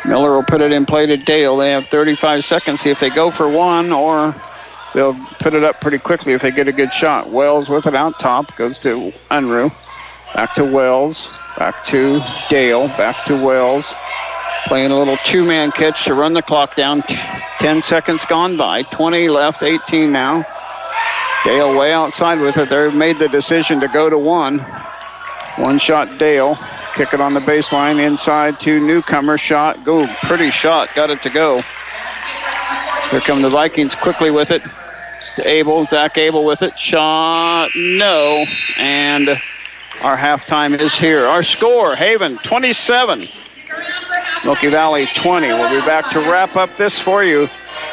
Miller will put it in play to Dale. They have 35 seconds. See if they go for one, or they'll put it up pretty quickly if they get a good shot. Wells with it out top. Goes to Unruh. Back to Wells. Back to Dale. Back to Wells. Playing a little two-man catch to run the clock down. 10 seconds gone by. 20 left, 18 now. Dale way outside with it. They made the decision to go to one. One shot Dale. Kick it on the baseline inside to Newcomer. Shot. Go. Pretty shot. Got it to go. Here come the Vikings quickly with it. To Abel. Zach Abel with it. Shot. No. And our halftime is here. Our score, Haven 27. Smoky Valley 20. We'll be back to wrap up this for you.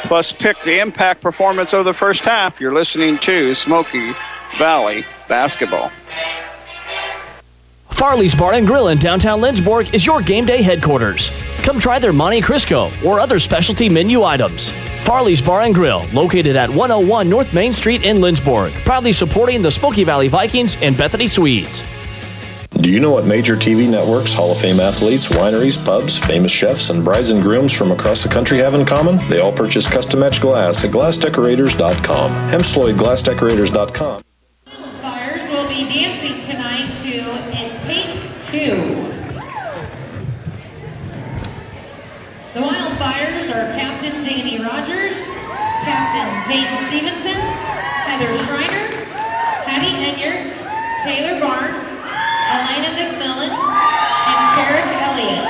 Plus pick the impact performance of the first half. You're listening to Smoky Valley Basketball. Farley's Bar and Grill in downtown Lindsborg is your game day headquarters. Come try their Monte Crisco or other specialty menu items. Farley's Bar and Grill, located at 101 North Main Street in Lindsborg, proudly supporting the Smoky Valley Vikings and Bethany Swedes. Do you know what major TV networks, Hall of Fame athletes, wineries, pubs, famous chefs, and brides and grooms from across the country have in common? They all purchase custom-etched glass at glassdecorators.com. HempsloydGlassDecorators.com. Fires will be dancing tonight to It Takes Two. The Wildfires are Captain Danny Rogers, Captain Peyton Stevenson, Heather Schreiner, Hattie Enyard, Taylor Barnes, Elena McMillan, and Carrick Elliott.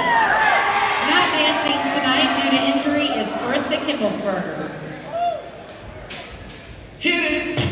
Not dancing tonight due to injury is Carissa Kimballsberger. Hit it!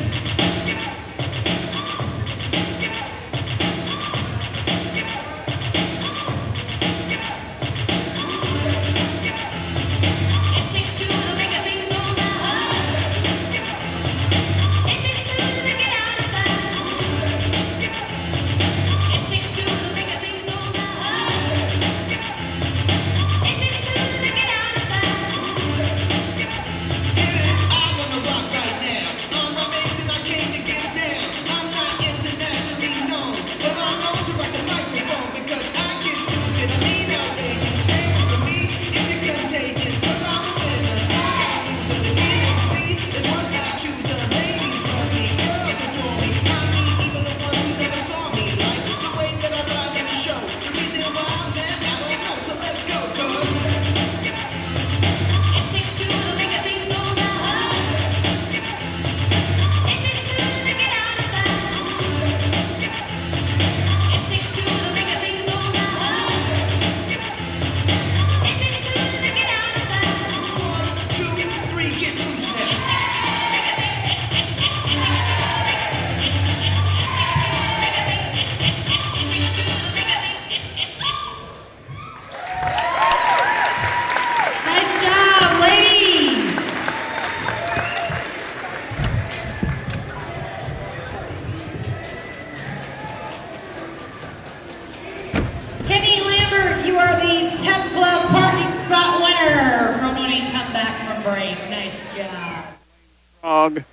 break. Nice job.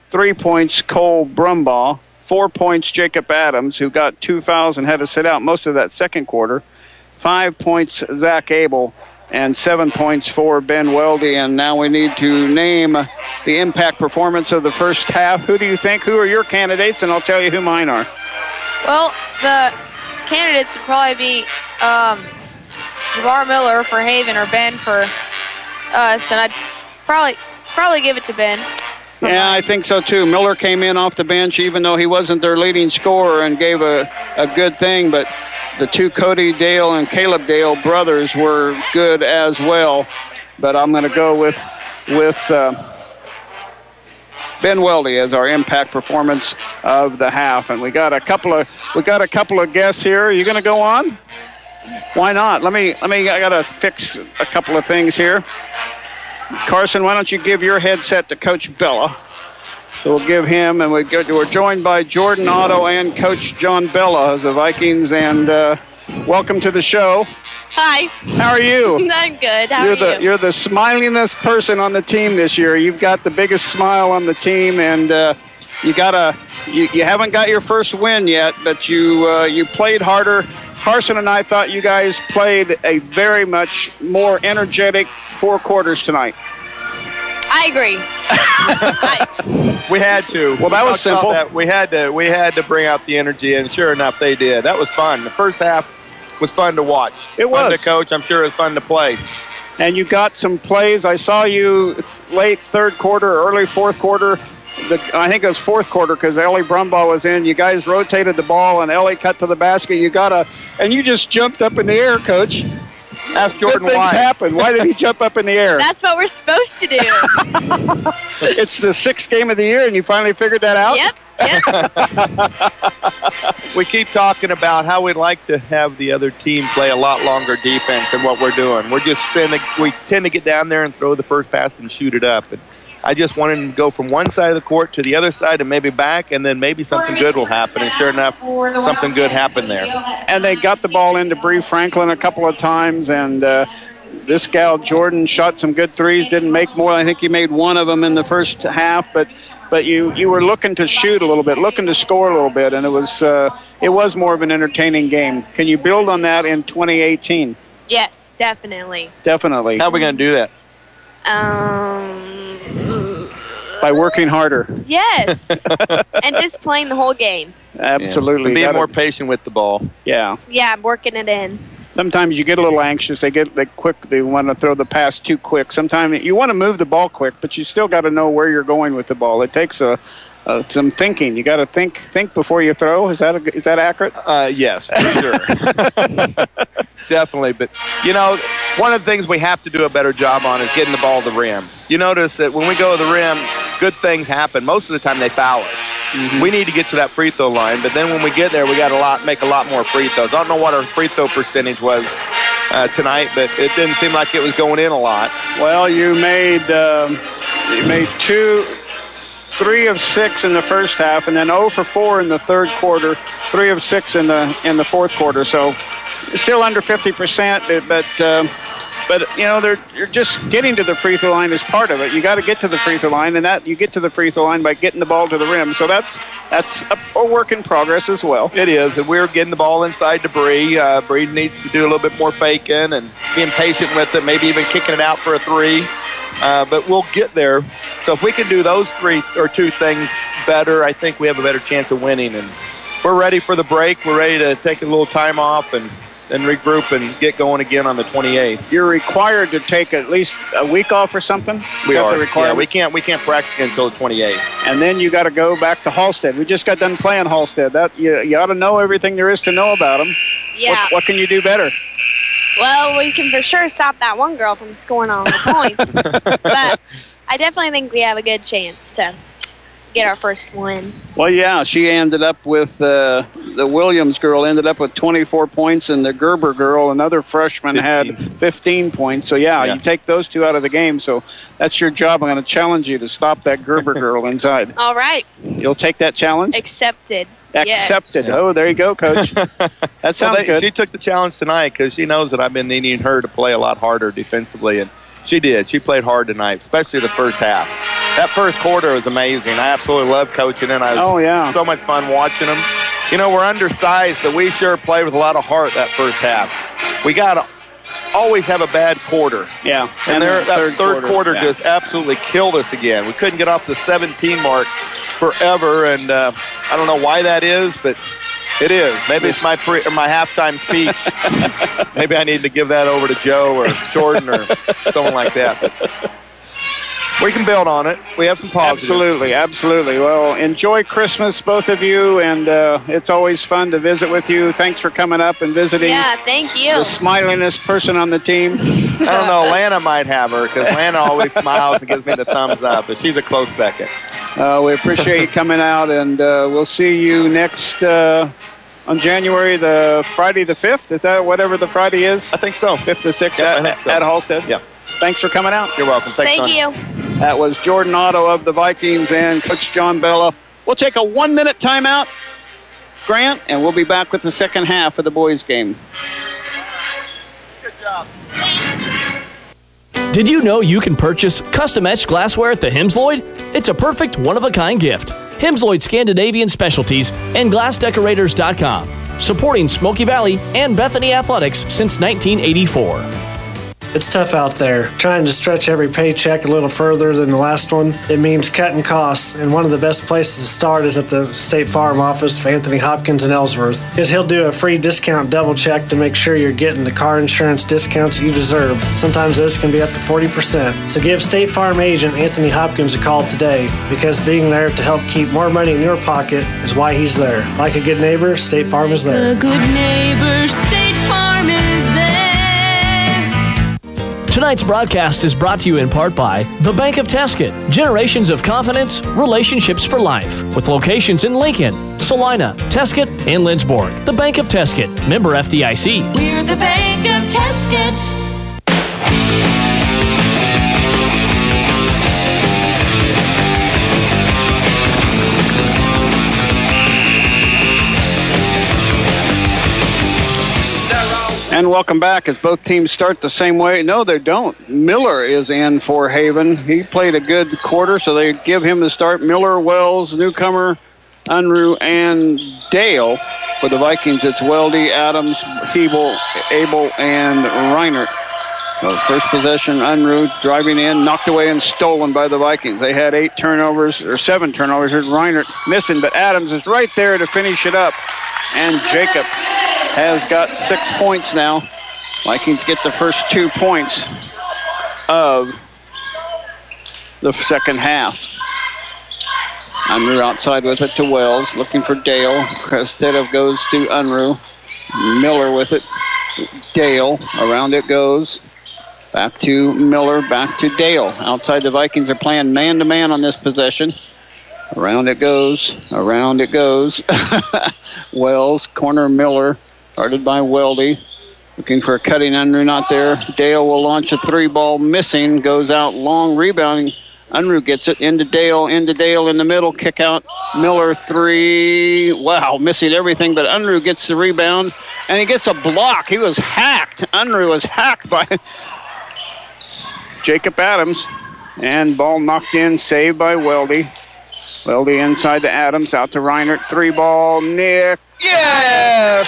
3 points, Cole Brumbaugh. 4 points, Jacob Adams, who got 2 fouls and had to sit out most of that second quarter. 5 points, Zach Abel, and 7 points for Ben Weldy. And now we need to name the impact performance of the first half. Who do you think? Who are your candidates? And I'll tell you who mine are. Well, the candidates would probably be Jabbar Miller for Haven or Ben for us, and I'd probably give it to Ben. Yeah, I think so too. Miller came in off the bench even though he wasn't their leading scorer and gave a good thing, but the two Cody Dale and Caleb Dale brothers were good as well. But I'm going to go with Ben Weldy as our impact performance of the half. And we got a couple of guests here. Are you going to go on? Why not? I got to fix a couple of things here. Carson, why don't you give your headset to Coach Bella? So we'll give him, and we're joined by Jordan Otto and Coach John Bella of the Vikings. And welcome to the show. Hi. How are you? I'm good. How are you? You're the smilingest person on the team this year. You've got the biggest smile on the team, and you haven't got your first win yet, but you played harder. Carson and I thought you guys played a very much more energetic 4 quarters tonight. I agree. We had to. Well, that was simple. We had to bring out the energy, and sure enough, they did. That was fun. The first half was fun to watch. It was. Fun to coach. I'm sure it was fun to play. And you got some plays. I saw you late third quarter, early fourth quarter. I think it was fourth quarter because Ellie Brumbaugh was in. You guys rotated the ball, and Ellie cut to the basket. And you just jumped up in the air, Coach. Ask Jordan Good things happened. Why did he jump up in the air? That's what we're supposed to do. It's the 6th game of the year, and you finally figured that out? Yep. We keep talking about how we'd like to have the other team play a lot longer defense than what we're doing. We tend to get down there and throw the first pass and shoot it up. And I just wanted them to go from one side of the court to the other side and maybe back, and then maybe something good will happen. And sure enough, something good happened there. And they got the ball into Bree Franklin a couple of times, and this gal, Jordan, shot some good threes, didn't make more. I think he made one of them in the first half, but you were looking to shoot a little bit, looking to score a little bit, and it was more of an entertaining game. Can you build on that in 2018? Yes, definitely. Definitely. How are we going to do that? By working harder. Yes. And just playing the whole game. Absolutely. And being more patient with the ball. Yeah. Yeah, I'm working it in. Sometimes you get a little anxious. They want to throw the pass too quick. Sometimes you want to move the ball quick, but you still got to know where you're going with the ball. It takes some thinking. You got to think before you throw. Is that accurate? Yes, for sure. Definitely. But, one of the things we have to do a better job on is getting the ball to the rim. You notice that when we go to the rim, good things happen. Most of the time they foul us. Mm-hmm. We need to get to that free throw line, but then when we get there, we got to make a lot more free throws. I don't know what our free throw percentage was tonight, but it didn't seem like it was going in a lot. Well, you made 3 of 6 in the first half, and then 0 for 4 in the third quarter, 3 of 6 in the fourth quarter. So still under 50%, but you're just getting to the free throw line is part of it. You got to get to the free throw line, and that you get to the free throw line by getting the ball to the rim. So that's a work in progress as well. It is, and we're getting the ball inside to Bree. Bree needs to do a little bit more faking and being patient with it, maybe even kicking it out for a 3. But we'll get there. So if we can do those 2 things better, I think we have a better chance of winning. And we're ready for the break. We're ready to take a little time off and regroup and get going again on the 28th. You're required to take at least a week off or something? We are. Yeah, we can't practice until the 28th. And then you got to go back to Halstead. We just got done playing Halstead. You ought to know everything there is to know about them. Yeah. What can you do better? Well, we can for sure stop that one girl from scoring all the points. But I definitely think we have a good chance to get our first win. Well, yeah, she ended up with the Williams girl ended up with 24 points, and the Gerber girl, another freshman, 15. had 15 points. So, yeah, you take those 2 out of the game. So that's your job. I'm going to challenge you to stop that Gerber girl inside. All right. You'll take that challenge? Accepted. Accepted. Yes. Oh, there you go, Coach. That sounds good. She took the challenge tonight because she knows that I've been needing her to play a lot harder defensively, and she did. She played hard tonight, especially the first half. That first quarter was amazing. I absolutely loved coaching it. So much fun watching them. We're undersized, but we sure played with a lot of heart that first half. We got to always have a bad quarter. Yeah. And that third quarter just absolutely killed us again. We couldn't get off the 17 mark forever, and I don't know why that is, but it is. Maybe it's my halftime speech. Maybe I need to give that over to Joe or Jordan or someone like that. But we can build on it. We have some positives. Absolutely. Well, enjoy Christmas, both of you, and it's always fun to visit with you. Thanks for coming up and visiting. Yeah, thank you. The smilingest person on the team. I don't know. Lana might have her because Lana always smiles and gives me the thumbs up, but she's a close second. We appreciate you coming out, and we'll see you next on Friday the 5th. Is that whatever the Friday is? I think so. 5th to 6th at Halstead. Yeah. Thanks for coming out. You're welcome. Thank you. That was Jordan Otto of the Vikings and Coach John Bella. We'll take a 1-minute timeout, Grant, and we'll be back with the second half of the boys' game. Good job. Did you know you can purchase custom-etched glassware at the Hemsloyd? It's a perfect one-of-a-kind gift. Hemsloyd Scandinavian Specialties and GlassDecorators.com, supporting Smoky Valley and Bethany Athletics since 1984. It's tough out there. Trying to stretch every paycheck a little further than the last one, it means cutting costs, and one of the best places to start is at the State Farm office of Anthony Hopkins in Ellsworth, because he'll do a free discount double check to make sure you're getting the car insurance discounts you deserve. Sometimes those can be up to 40%. So give State Farm agent Anthony Hopkins a call today, because being there to help keep more money in your pocket is why he's there. Like a good neighbor, State Farm is there. A good neighbor, State Farm is there. Tonight's broadcast is brought to you in part by the Bank of Tesket. Generations of confidence, relationships for life. With locations in Lincoln, Salina, Tesket, and Lindsborg. The Bank of Tesket. Member FDIC. We're the Bank of Tesket. And welcome back as both teams start the same way. No, they don't. Miller is in for Haven. He played a good quarter, so they give him the start. Miller, Wells, newcomer, Unruh, and Dale. For the Vikings, it's Weldy, Adams, Hebel, Abel, and Reinert. So first possession, Unruh driving in, knocked away and stolen by the Vikings. They had 7 turnovers. Here's Reinert missing, but Adams is right there to finish it up. And Jacob has got 6 points now. Vikings get the first 2 points of the second half. Unruh outside with it to Wells, looking for Dale. Crestedov goes to Unruh. Miller with it. Dale, around it goes. Back to Miller, back to Dale. Outside, the Vikings are playing man-to-man on this possession. Around it goes. Around it goes. Wells, corner Miller, guarded by Weldy. Looking for a cutting Unruh, not there. Dale will launch a 3-ball, missing, goes out long, rebounding. Unruh gets it into Dale in the middle, kick out. Miller 3. Wow, missing everything, but Unruh gets the rebound, and he gets a block. He was hacked. Unruh was hacked by Jacob Adams, and ball knocked in, saved by Weldy. Weldy inside to Adams, out to Reinert. 3-ball, Nick. Yes!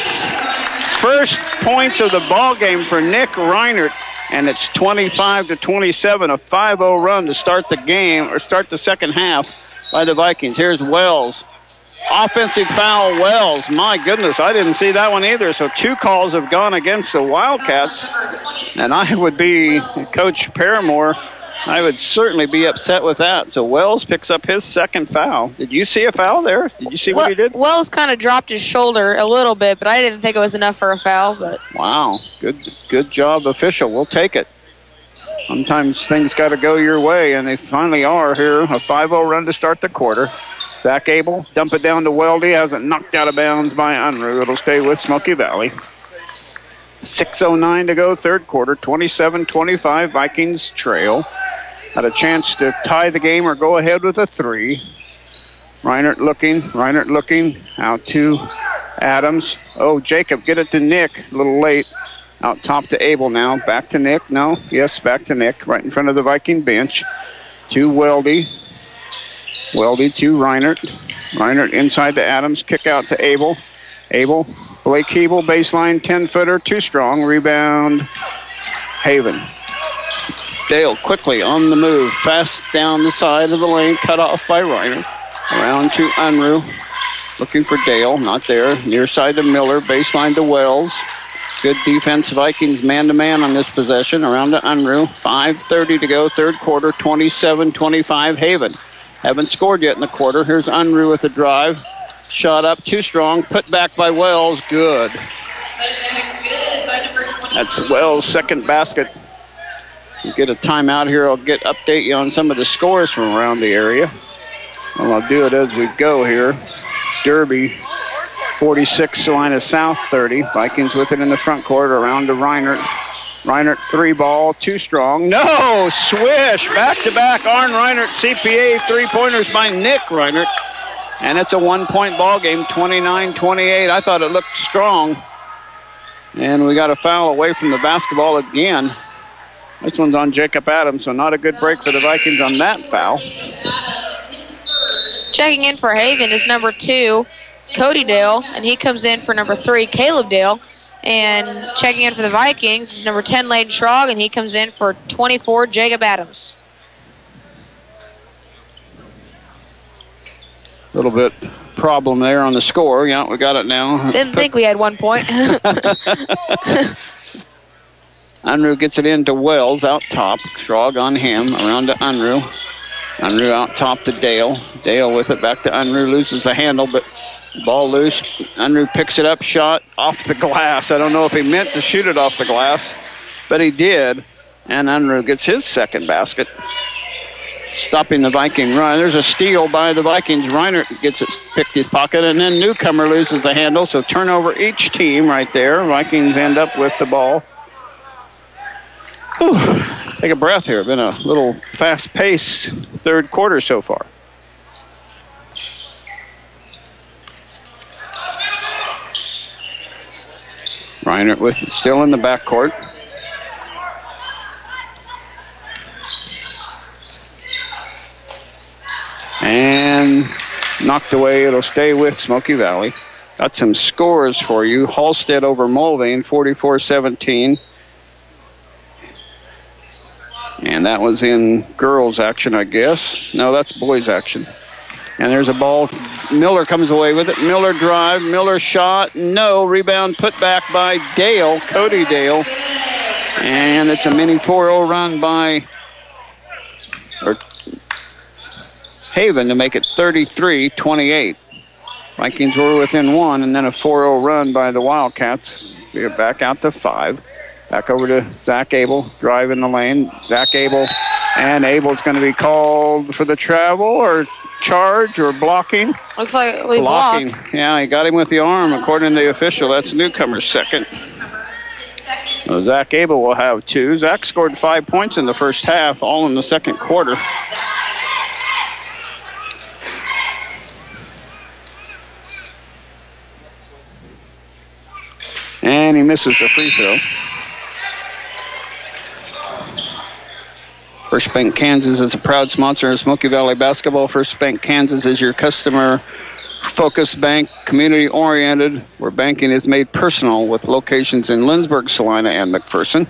First points of the ball game for Nick Reinert, and it's 25-27, a 5-0 run to start the game, or start the second half by the Vikings. Here's Wells. Offensive foul, Wells. My goodness, I didn't see that one either. So 2 calls have gone against the Wildcats, and I would be Coach Paramore. I would certainly be upset with that. So Wells picks up his second foul. Did you see a foul there? Did you see what he did? Wells kind of dropped his shoulder a little bit, but I didn't think it was enough for a foul. But wow, good job, official. We'll take it. Sometimes things got to go your way, and they finally are here. A 5-0 run to start the quarter. Zach Abel, dump it down to Weldy, has it knocked out of bounds by Unruh. It'll stay with Smoky Valley. 6:09 to go, third quarter, 27-25, Vikings trail. Had a chance to tie the game or go ahead with a 3. Reinert looking, out to Adams. Oh, Jacob, get it to Nick, a little late. Out top to Abel now, back to Nick, back to Nick, right in front of the Viking bench. To Weldy. Weldy to Reinert. Reinert inside to Adams, kick out to Abel. Abel, Blake Hebel, baseline 10-footer, too strong. Rebound, Haven. Dale quickly on the move, fast down the side of the lane, cut off by Reinert. Around to Unruh, looking for Dale, not there. Near side to Miller, baseline to Wells. Good defense, Vikings man-to-man on this possession. Around to Unruh, 5:30 to go, third quarter, 27-25, Haven. Haven't scored yet in the quarter. Here's Unruh with a drive. Shot up, too strong, put back by Wells, good. That's Wells' second basket. We'll get a timeout here. I'll update you on some of the scores from around the area. Well, I'll do it as we go here. Derby, 46, Salina South, 30. Vikings with it in the front court, around to Reinert. Reinert 3 ball, too strong. No, swish, back-to-back. Arn Reinert, CPA, 3-pointers by Nick Reinert. And it's a 1-point ball game, 29-28. I thought it looked strong. And we got a foul away from the basketball again. This one's on Jacob Adams, so not a good break for the Vikings on that foul. Checking in for Haven is number 2, Cody Dale, and he comes in for number 3, Caleb Dale. And checking in for the Vikings is number 10, Layden Schrog, and he comes in for 24, Jacob Adams. A little bit problem there on the score. Yeah, we got it now. Didn't think we had 1 point. Unruh gets it into Wells out top. Schrog on him, around to Unruh. Unruh out top to Dale. Dale with it back to Unruh, loses the handle, but ball loose. Unruh picks it up, shot off the glass. I don't know if he meant to shoot it off the glass, but he did. And Unruh gets his second basket, stopping the Viking run. There's a steal by the Vikings. Reinert gets it, picked his pocket, and then Newcomer loses the handle. So turnover each team right there. Vikings end up with the ball. Whew. Take a breath here. Been a little fast-paced third quarter so far. Reinert with it still in the backcourt. And knocked away. It'll stay with Smoky Valley. Got some scores for you. Halstead over Mulvane, 44-17. And that was in girls action, I guess. No, that's boys action. And there's a ball. Miller comes away with it. Miller drive. Miller shot. No. Rebound put back by Dale. Cody Dale. And it's a mini 4-0 run by Haven to make it 33-28. Vikings were within 1, and then a 4-0 run by the Wildcats. We're back out to 5. Back over to Zach Abel, drive in the lane. Zach Abel, and Abel's going to be called for the travel or charge or blocking. Looks like we blocking. blocked. Yeah, he got him with the arm, according to the official. That's Newcomer's second. So Zach Abel will have 2. Zach scored 5 points in the first half, all in the second quarter. And he misses the free throw. First Bank Kansas is a proud sponsor of Smoky Valley basketball. First Bank Kansas is your customer-focused bank, community-oriented, where banking is made personal with locations in Lindsborg, Salina, and McPherson.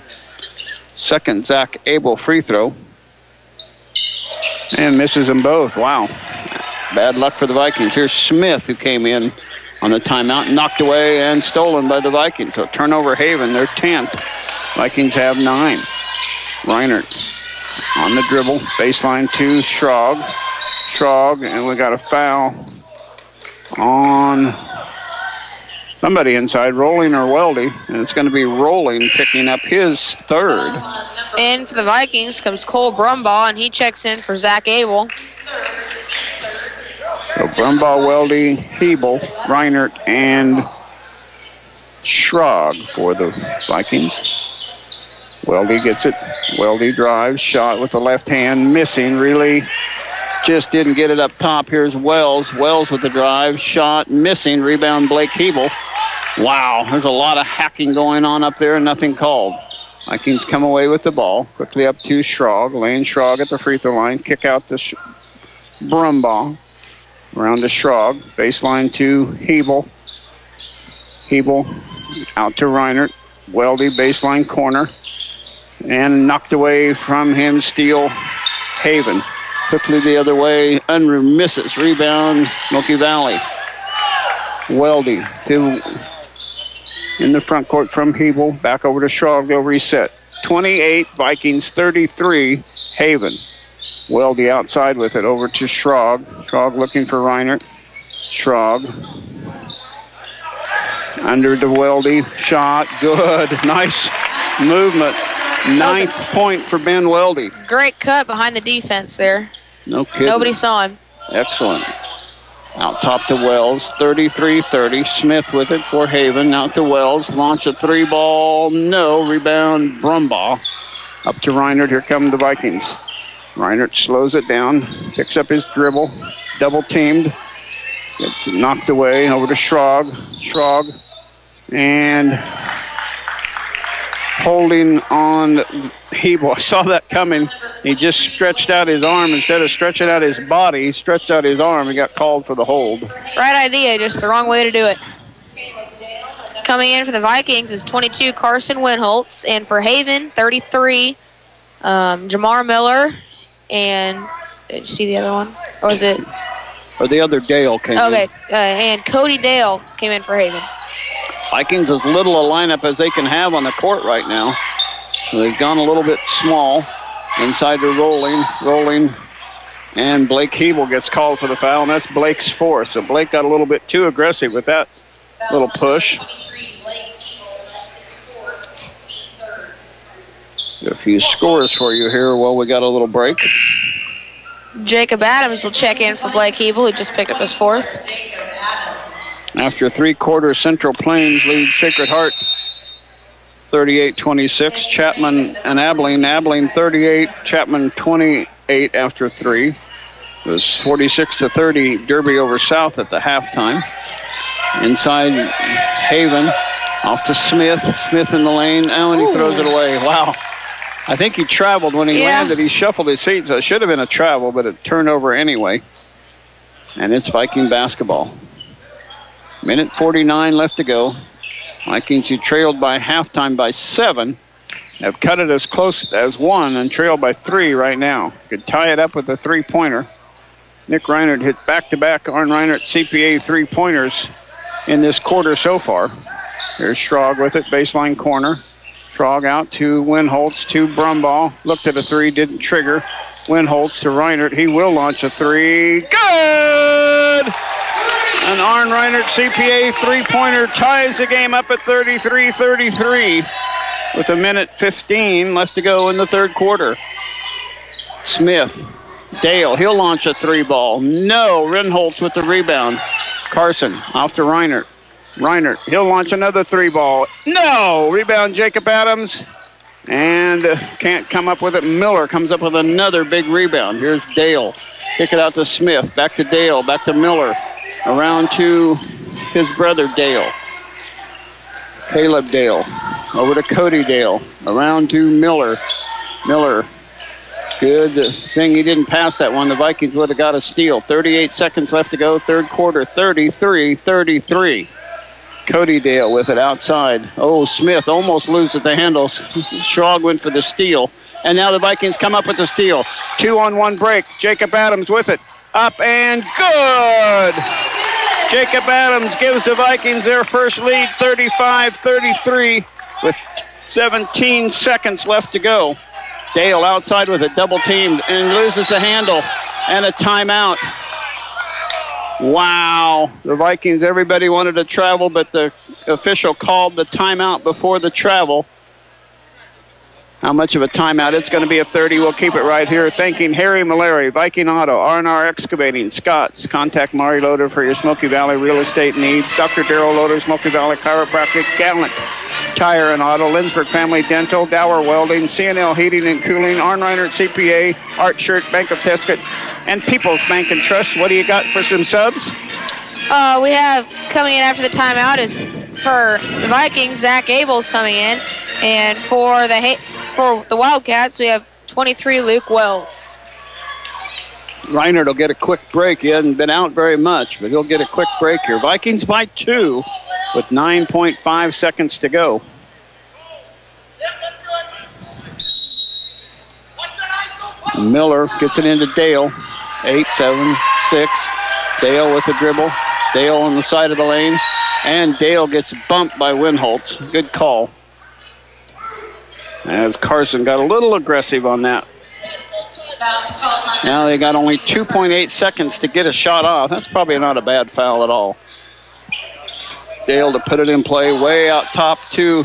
Second, Zach Abel free throw. And misses them both. Wow. Bad luck for the Vikings. Here's Smith, who came in on the timeout, knocked away and stolen by the Vikings. So turnover Haven, they're 10th. Vikings have 9. Reinert on the dribble, baseline to Schrog. Schrog, and we got a foul on somebody inside, Rolling or Weldy, and it's going to be Rolling picking up his third. In for the Vikings comes Cole Brumbaugh, and he checks in for Zach Abel. So Brumbaugh, Weldy, Hebel, Reinert, and Schrog for the Vikings. Weldy gets it. Weldy drives, shot with the left hand, missing. Really just didn't get it up top. Here's Wells. Wells with the drive, shot, missing. Rebound, Blake Hebel. Wow, there's a lot of hacking going on up there and nothing called. Vikings come away with the ball. Quickly up to Schrog. Lane Schrog at the free throw line. Kick out to Brumbaugh. Around to Schrog. Baseline to Hebel. Hebel out to Reinert. Weldy, baseline corner. And knocked away from him, steal Haven. Quickly the other way, Unruh misses. Rebound, Smoky Valley. Weldy in the front court from Hebel. Back over to Schrog, they'll reset. 28, Vikings 33, Haven. Weldy outside with it, over to Schrog. Schrog looking for Reinert. Schrog. Under to Weldy, shot, good, nice movement. 9th point for Ben Weldy. Great cut behind the defense there. No kidding. Nobody saw him. Excellent. Out top to Wells, 33-30. Smith with it for Haven. Out to Wells, launch a three ball. No, rebound Brumbaugh. Up to Reinert. Here come the Vikings. Reinert slows it down, picks up his dribble, double teamed. Gets it knocked away over to Schrog. Schrog. And holding on Hebel. I saw that coming. He just stretched out his arm instead of stretching out his body. He stretched out his arm and got called for the hold. Right idea, just the wrong way to do it. Coming in for the Vikings is 22 Carson Winholtz, and for Haven 33 Jamar Miller, and did you see the other one? Or was it? Or the other Dale came in. Okay, and Cody Dale came in for Haven. Vikings as little a lineup as they can have on the court right now. So they've gone a little bit small. Inside to rolling. And Blake Hebel gets called for the foul, and that's Blake's fourth. So Blake got a little bit too aggressive with that little push. A few scores for you here while we got a little break. Jacob Adams will check in for Blake Hebel, who just picked up his fourth. After three quarters, Central Plains lead Sacred Heart 38-26. Chapman and Abilene. Abilene 38, Chapman 28 after three. It was 46-30 Derby over South at the halftime. Inside Haven, off to Smith. Smith in the lane. Oh, and he throws it away. Wow. I think he traveled when he landed. He shuffled his feet, so it should have been a travel, but it turned over anyway. And it's Viking basketball. Minute 49 left to go. Vikings, who trailed by halftime by 7, have cut it as close as 1 and trail by 3 right now. Could tie it up with a three-pointer. Nick Reinert hit back-to-back Arn Reinert CPA three-pointers in this quarter so far. Here's Schrog with it, baseline corner. Schrog out to Winholtz, to Brumbaugh. Looked at a three, didn't trigger. Winholtz to Reinert. He will launch a three. Good! An Arn Reinert CPA three-pointer ties the game up at 33-33 with a minute 15 left to go in the third quarter. Smith, Dale, he'll launch a three ball. No, Rinholtz with the rebound. Carson off to Reinert. Reinert, he'll launch another three ball. No, rebound Jacob Adams. And can't come up with it. Miller comes up with another big rebound. Here's Dale. Kick it out to Smith. Back to Dale. Back to Miller. Around to his brother Dale. Caleb Dale. Over to Cody Dale. Around to Miller. Miller. Good thing he didn't pass that one. The Vikings would have got a steal. 38 seconds left to go. Third quarter. 33-33. Cody Dale with it outside. Oh, Smith almost loses the handles. Schrog went for the steal. And now the Vikings come up with the steal. 2-on-1 break. Jacob Adams with it. Up and good! Jacob Adams gives the Vikings their first lead, 35-33, with 17 seconds left to go. Dale outside with it, double teamed, and loses the handle, and a timeout. Wow. The Vikings, everybody wanted to travel, but the official called the timeout before the travel. How much of a timeout? It's going to be a 30. We'll keep it right here. Thanking Harry Malari, Viking Auto, R&R Excavating, Scott's. Contact Mari Loader for your Smoky Valley real estate needs. Dr. Darrell Loader, Smoky Valley Chiropractic, Gallant Tire and Auto, Lindsberg Family Dental, Dower Welding, CNL Heating and Cooling, Arn Reinert CPA, Art Shirt, Bank of Tescott, and People's Bank and Trust. What do you got for some subs? We have coming in after the timeout is for the Vikings, Zach Abel's coming in. And for the Wildcats, we have 23 Luke Wells. Reinert will get a quick break. He hasn't been out very much, but he'll get a quick break here. Vikings by 2 with 9.5 seconds to go. Miller gets it into Dale. 8-7-6. Dale with the dribble. Dale on the side of the lane. And Dale gets bumped by Winholtz. Good call. As Carson got a little aggressive on that. Now they got only 2.8 seconds to get a shot off. That's probably not a bad foul at all. Dale to put it in play way out top to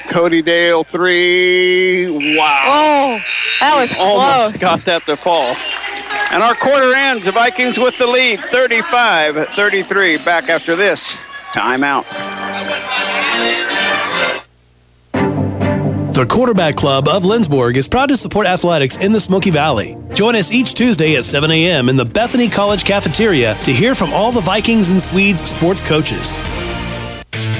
Cody Dale. 3. Wow. Oh, that was almost close. Got that to fall. And our quarter ends. The Vikings with the lead, 35-33. Back after this timeout. The Quarterback Club of Lindsborg is proud to support athletics in the Smoky Valley. Join us each Tuesday at 7 a.m. in the Bethany College cafeteria to hear from all the Vikings and Swedes sports coaches.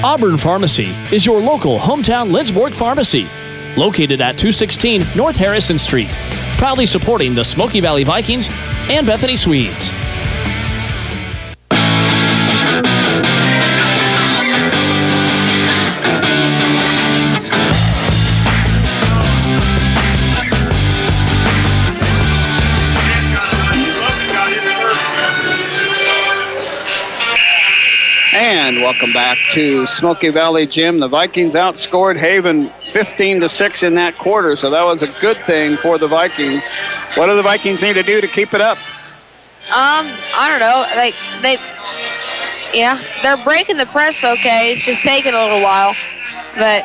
Auburn Pharmacy is your local hometown Lindsborg pharmacy, located at 216 North Harrison Street, proudly supporting the Smoky Valley Vikings and Bethany Swedes. And welcome back to Smoky Valley Gym. The Vikings outscored Haven 15-6 in that quarter, so that was a good thing for the Vikings. What do the Vikings need to do to keep it up? I don't know. They're breaking the press okay. It's just taking a little while. But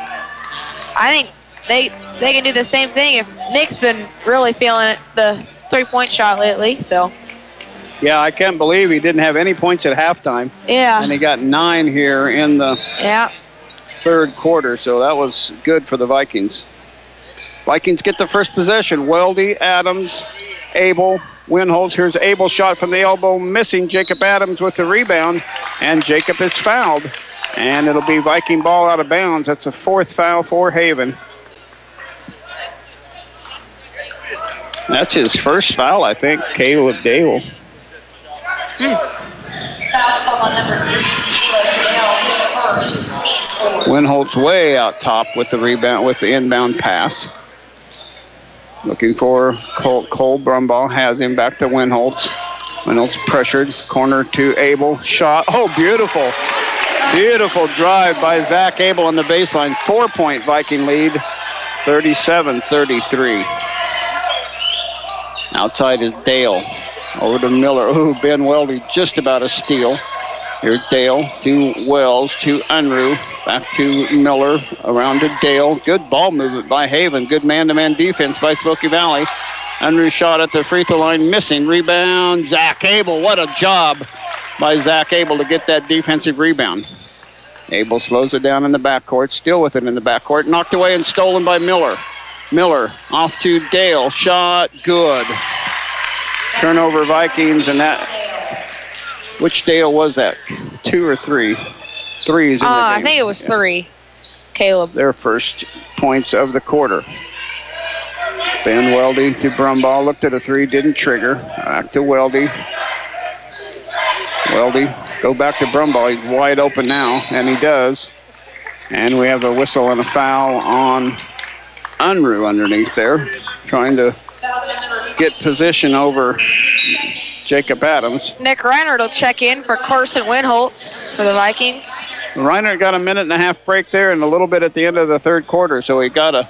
I think they can do the same thing if Nick's been really feeling the three-point shot lately, so. Yeah, I can't believe he didn't have any points at halftime. Yeah. And he got 9 here in the third quarter, so that was good for the Vikings. Vikings get the first possession. Weldy, Adams, Abel, Winholtz. Here's Abel's shot from the elbow, missing. Jacob Adams with the rebound, and Jacob is fouled. And it'll be Viking ball out of bounds. That's a 4th foul for Haven. That's his first foul, I think, Caleb Dale. Winholtz way out top with the rebound, with the inbound pass. Looking for Cole Brumbaugh, has him back to Winholtz. Winholtz pressured, corner to Abel, shot. Oh, beautiful. Beautiful drive by Zach Abel on the baseline. 4-point Viking lead, 37-33. Outside is Dale. Over to Miller. Ooh, Ben Weldy just about a steal. Here's Dale to Wells to Unruh. Back to Miller. Around to Dale. Good ball movement by Haven. Good man-to-man defense by Smoky Valley. Unruh shot at the free throw line. Missing. Rebound. Zach Abel. What a job by Zach Abel to get that defensive rebound. Abel slows it down in the backcourt. Still with it in the backcourt. Knocked away and stolen by Miller. Miller off to Dale. Shot. Good. Turnover Vikings, and that, which Dale was that? 2 or 3? 3 is in the game. I think it was 3. Caleb. Their first points of the quarter. Ben Weldy to Brumbaugh, looked at a 3, didn't trigger. Back to Weldy. Weldy, go back to Brumbaugh. He's wide open now, and he does. And we have a whistle and a foul on Unruh underneath there, trying to get position over Jacob Adams. Nick Reinhardt will check in for Carson Winholtz for the Vikings. Reinhardt got a 1.5-minute break there and a little bit at the end of the third quarter, so he got a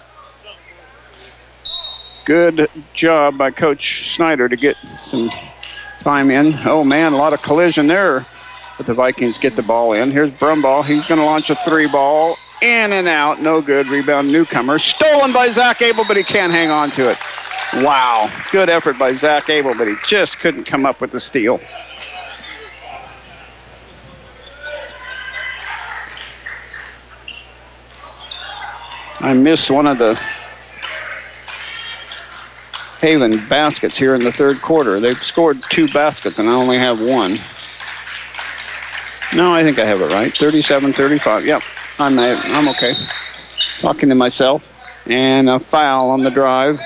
good job by Coach Snyder to get some time in. Oh, man, a lot of collision there, but the Vikings get the ball in. Here's Brumbaugh. He's going to launch a 3 ball. In and out. No good. Rebound, Newcomer. Stolen by Zach Abel, but he can't hang on to it. Wow. Good effort by Zach Abel, but he just couldn't come up with the steal. I missed one of the Haven baskets here in the third quarter. They've scored 2 baskets, and I only have 1. No, I think I have it right. 37-35. Yep, I'm okay. Talking to myself. And a foul on the drive.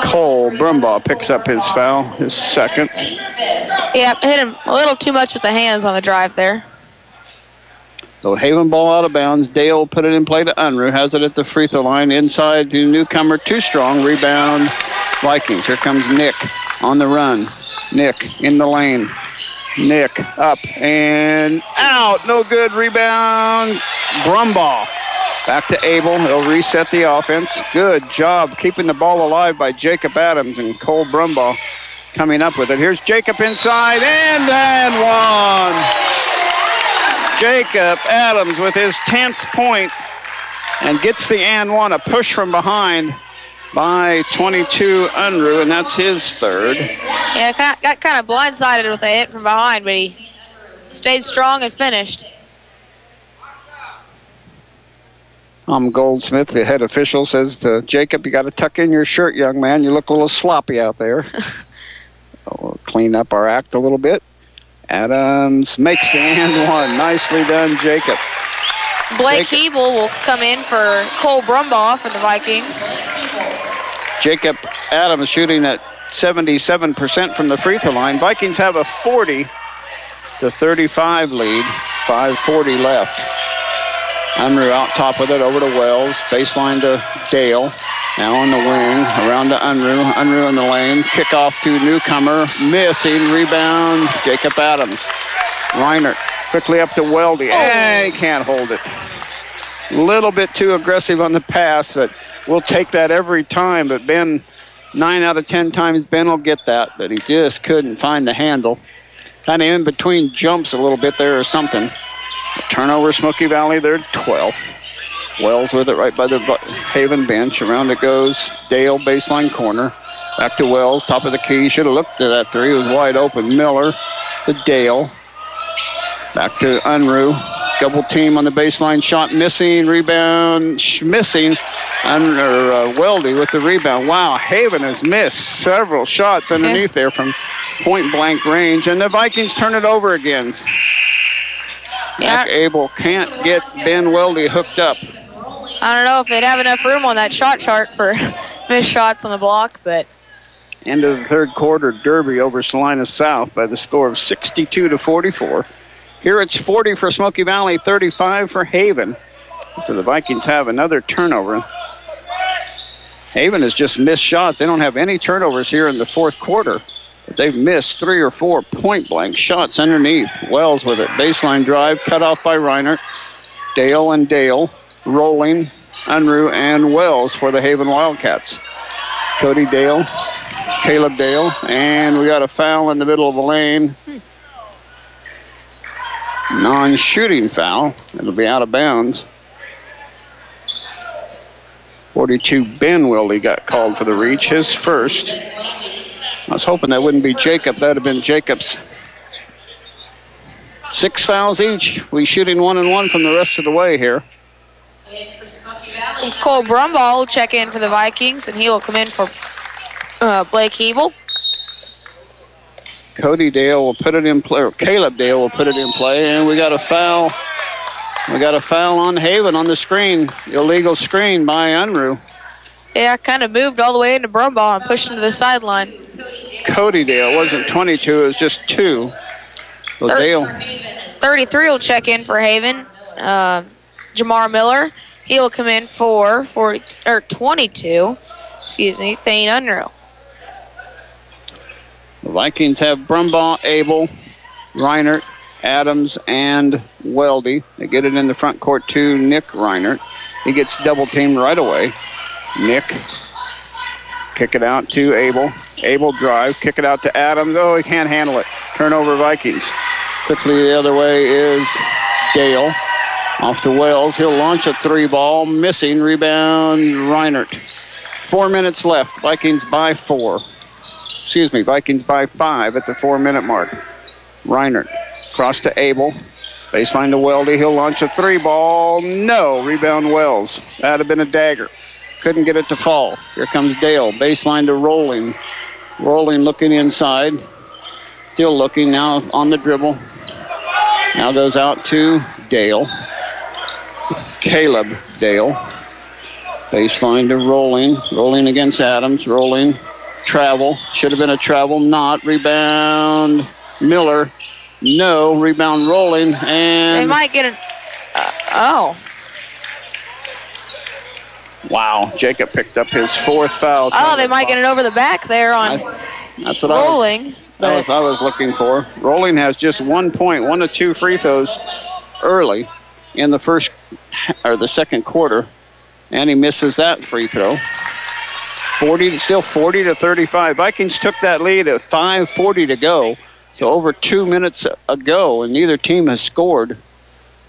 Cole Brumbaugh picks up his foul, his second. Yep, hit him a little too much with the hands on the drive there. So Haven ball out of bounds. Dale put it in play to Unruh. Has it at the free throw line. Inside to Newcomer. Too strong. Rebound Vikings. Here comes Nick on the run. Nick in the lane. Nick up and out. No good. Rebound Brumbaugh. Back to Abel. He'll reset the offense. Good job keeping the ball alive by Jacob Adams, and Cole Brumbaugh coming up with it. Here's Jacob inside and one. Jacob Adams with his 10th point and gets the and one. A push from behind by 22, Unruh, and that's his third. Yeah, got kind of blindsided with a hit from behind, but he stayed strong and finished. Tom Goldsmith, the head official, says to Jacob, you got to tuck in your shirt, young man. You look a little sloppy out there. We'll clean up our act a little bit. Adams makes the and one. Nicely done, Jacob. Blake Hebel will come in for Cole Brumbaugh for the Vikings. Jacob Adams shooting at 77% from the free throw line. Vikings have a 40-35 lead. 5:40 left. Unruh out top with it, over to Wells. Baseline to Dale. Now on the wing, around to Unruh. Unruh in the lane. Kickoff to newcomer. Missing. Rebound, Jacob Adams. Reinert quickly up to Weldy. And he can't hold it. A little bit too aggressive on the pass, but we'll take that every time. But Ben, 9 out of 10 times, Ben will get that. But he just couldn't find the handle. Kind of in between jumps a little bit there or something. A turnover, Smoky Valley, they're 12th. Wells with it right by the Haven bench. Around it goes. Dale, baseline corner. Back to Wells, top of the key. Should have looked at that three. It was wide open. Miller to Dale. Back to Unruh. Double team on the baseline shot. Missing. Rebound. Missing. Weldy with the rebound. Wow, Haven has missed several shots underneath there from point-blank range. And the Vikings turn it over again. Mac Abel can't get Ben Weldy hooked up. I don't know if they'd have enough room on that shot chart for missed shots on the block, but... End of the third quarter, Derby over Salina South by the score of 62-44. Here it's 40 for Smoky Valley, 35 for Haven. So the Vikings have another turnover. Haven has just missed shots. They don't have any turnovers here in the fourth quarter. But they've missed 3 or 4 point-blank shots underneath. Wells with it. Baseline drive, cut off by Reinert. Dale and Dale. Rolling, Unruh and Wells for the Haven Wildcats. Cody Dale, Caleb Dale, and we got a foul in the middle of the lane. Non-shooting foul. It'll be out of bounds. 42, Ben Weldy got called for the reach, his first. I was hoping that wouldn't be Jacob. That would have been Jacob's. 6 fouls each. We shooting 1 and 1 from the rest of the way here. Cole Brumbaugh will check in for the Vikings, and he will come in for Blake Hebel. Cody Dale will put it in play, or Caleb Dale will put it in play, and we got a foul. We got a foul on Haven on the screen. Illegal screen by Unruh. Yeah, kind of moved all the way into Brumbaugh and pushed into the sideline. Cody Dale wasn't 22, it was just 2. So Dale. 33 will check in for Haven. Jamar Miller. He will come in for 22. Thane Unruh. The Vikings have Brumbaugh, Abel, Reinert, Adams, and Weldy. They get it in the front court to Nick Reinert. He gets double teamed right away. Nick, kick it out to Abel. Abel drive, kick it out to Adams. Oh, he can't handle it. Turnover Vikings. Quickly the other way is Dale. Off to Wells. He'll launch a 3 ball. Missing. Rebound, Reinert. 4 minutes left. Vikings by 4. Vikings by 5 at the 4-minute mark. Reinert. Cross to Abel. Baseline to Weldy. He'll launch a 3 ball. No. Rebound Wells. That'd have been a dagger. Couldn't get it to fall. Here comes Dale. Baseline to Rolling. Rolling looking inside. Still looking now on the dribble. Now goes out to Dale. Caleb Dale. Baseline to Rolling. Rolling against Adams. Rolling. Travel. Should have been a travel. Not. Rebound. Miller. No. Rebound Rolling. And they might get an... oh. Wow. Jacob picked up his 4th foul. Oh, they might get it over the back there on that's what Rolling. I was looking for. Rolling has just 1 point, 1 of 2 free throws early in the first or the second quarter, and he misses that free throw. Still 40-35. Vikings took that lead at 5:40 to go, so over 2 minutes ago, and neither team has scored.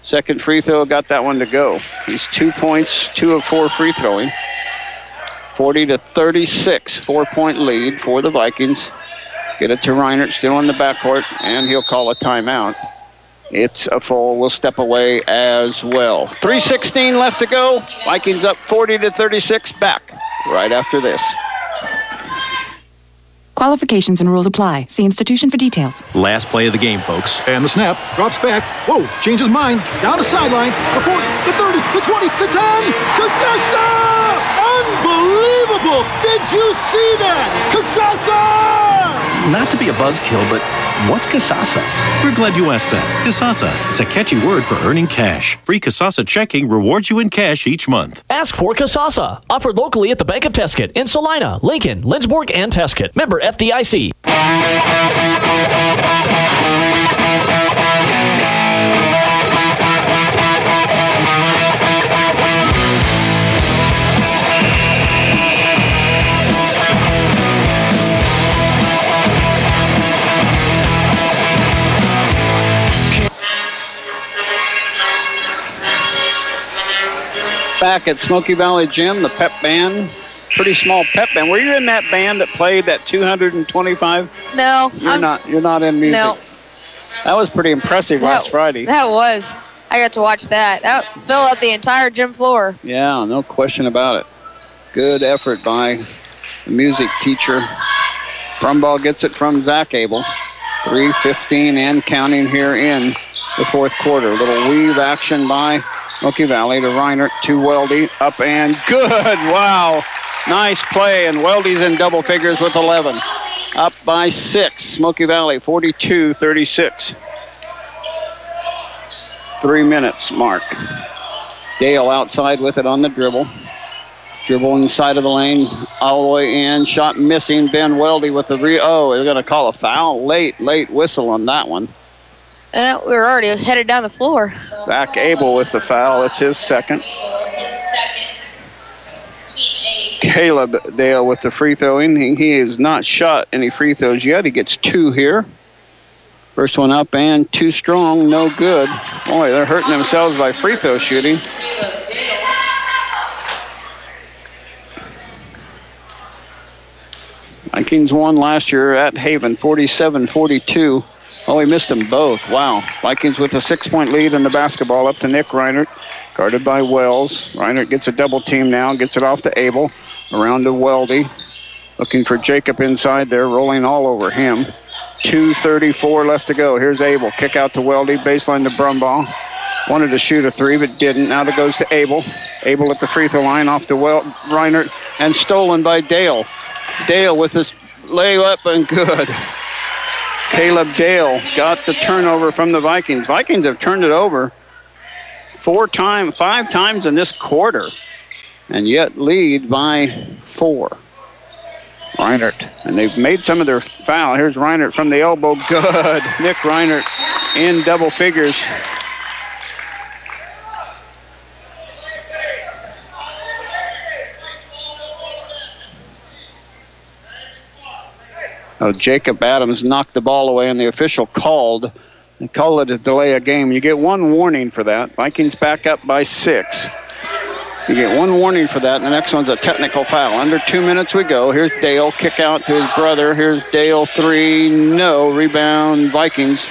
Second free throw got that one to go. He's 2 points, 2 of 4 free throwing. 40-36, 4-point lead for the Vikings. Get it to Reinert, still in the backcourt, and he'll call a timeout. It's a full. We'll step away as well. 3:16 left to go. Vikings up 40-36. Back right after this. Qualifications and rules apply. See institution for details. Last play of the game, folks. And the snap. Drops back. Whoa, changes mind. Down the sideline. The 40, the 30, the 20, the 10. Casasa! Unbelievable! Did you see that? Casasa! Not to be a buzzkill, but what's Casasa? We're glad you asked that. Casasa. It's a catchy word for earning cash. Free Casasa checking rewards you in cash each month. Ask for Casasa. Offered locally at the Bank of Tesket in Salina, Lincoln, Lindsborg, and Tesket. Member FDIC. Back at Smoky Valley Gym, the pep band, pretty small pep band. Were you in that band that played that 225? No. You're not in music. No. That was pretty impressive last Friday. That was. I got to watch that. That filled up the entire gym floor. Yeah, no question about it. Good effort by the music teacher. Brumbaugh gets it from Zach Abel. 3:15 and counting here in the fourth quarter. A little weave action by Smoky Valley to Reinert, to Weldy, up and good. Wow. Nice play, and Weldy's in double figures with 11. Up by 6. Smoky Valley, 42-36. 3 minutes mark. Dale outside with it on the dribble. Dribble inside of the lane, all the way in. Shot missing. Ben Weldy with the they're going to call a foul. Late whistle on that one. And we were already headed down the floor. Zach Abel with the foul. It's his second. Caleb Dale with the free throwing. He has not shot any free throws yet. He gets 2 here. First one up and too strong. No good. Boy, they're hurting themselves by free throw shooting. Vikings won last year at Haven, 47-42. Oh, he missed them both. Wow. Vikings with a 6-point lead in the basketball, up to Nick Reinert, guarded by Wells. Reinert gets a double team now, gets it off to Abel, around to Weldy. Looking for Jacob inside there, rolling all over him. 2:34 left to go. Here's Abel. Kick out to Weldy, baseline to Brumbaugh. Wanted to shoot a 3, but didn't. Now it goes to Abel. Abel at the free throw line, off to Reinert, and stolen by Dale. Dale with his layup, and good. Caleb Dale got the turnover from the Vikings. Vikings have turned it over 5 times in this quarter, and yet lead by 4. Reinert, and they've made some of their foul. Here's Reinert from the elbow. Good. Nick Reinert in double figures. Oh, Jacob Adams knocked the ball away, and the official called. They called it a delay of game. You get 1 warning for that. Vikings back up by 6. You get 1 warning for that, and the next one's a technical foul. Under 2 minutes we go. Here's Dale. Kick out to his brother. Here's Dale, 3. No. Rebound, Vikings.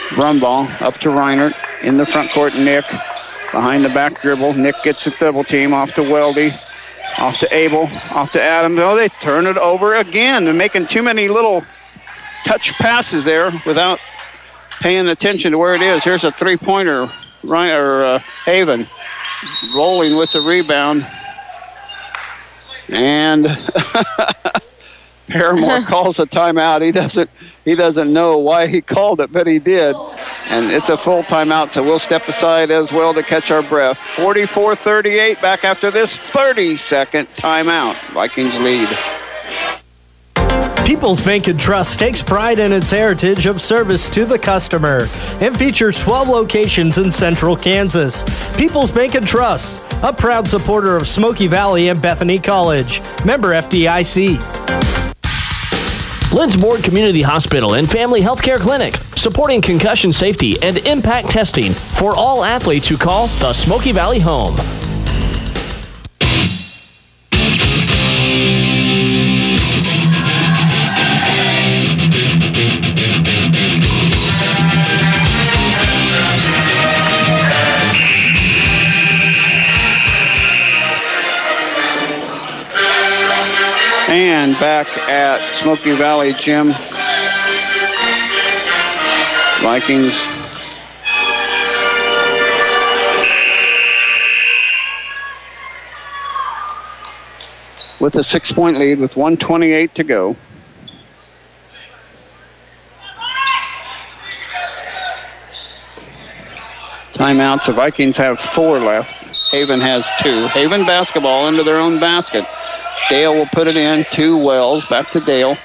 Brumbaugh up to Reinert. In the front court, Nick. Behind the back dribble. Nick gets the double team, off to Weldy. Off to Abel, off to Adams. Oh, they turn it over again. They're making too many little touch passes there without paying attention to where it is. Here's a 3-pointer, Haven rolling with the rebound. And Paramore calls a timeout. He doesn't know why he called it, but he did. And it's a full timeout, so we'll step aside as well to catch our breath. 44-38, back after this 30-second timeout. Vikings lead. People's Bank and Trust takes pride in its heritage of service to the customer and features 12 locations in central Kansas. People's Bank and Trust, a proud supporter of Smoky Valley and Bethany College. Member FDIC. Lindsborg Community Hospital and Family Healthcare Clinic, supporting concussion safety and impact testing for all athletes who call the Smoky Valley home. back at Smoky Valley Gym. Vikings with a 6-point lead with 1:28 to go. Timeouts. The Vikings have 4 left. Haven has 2. Haven basketball into their own basket. Dale will put it in to Wells. Back to Dale.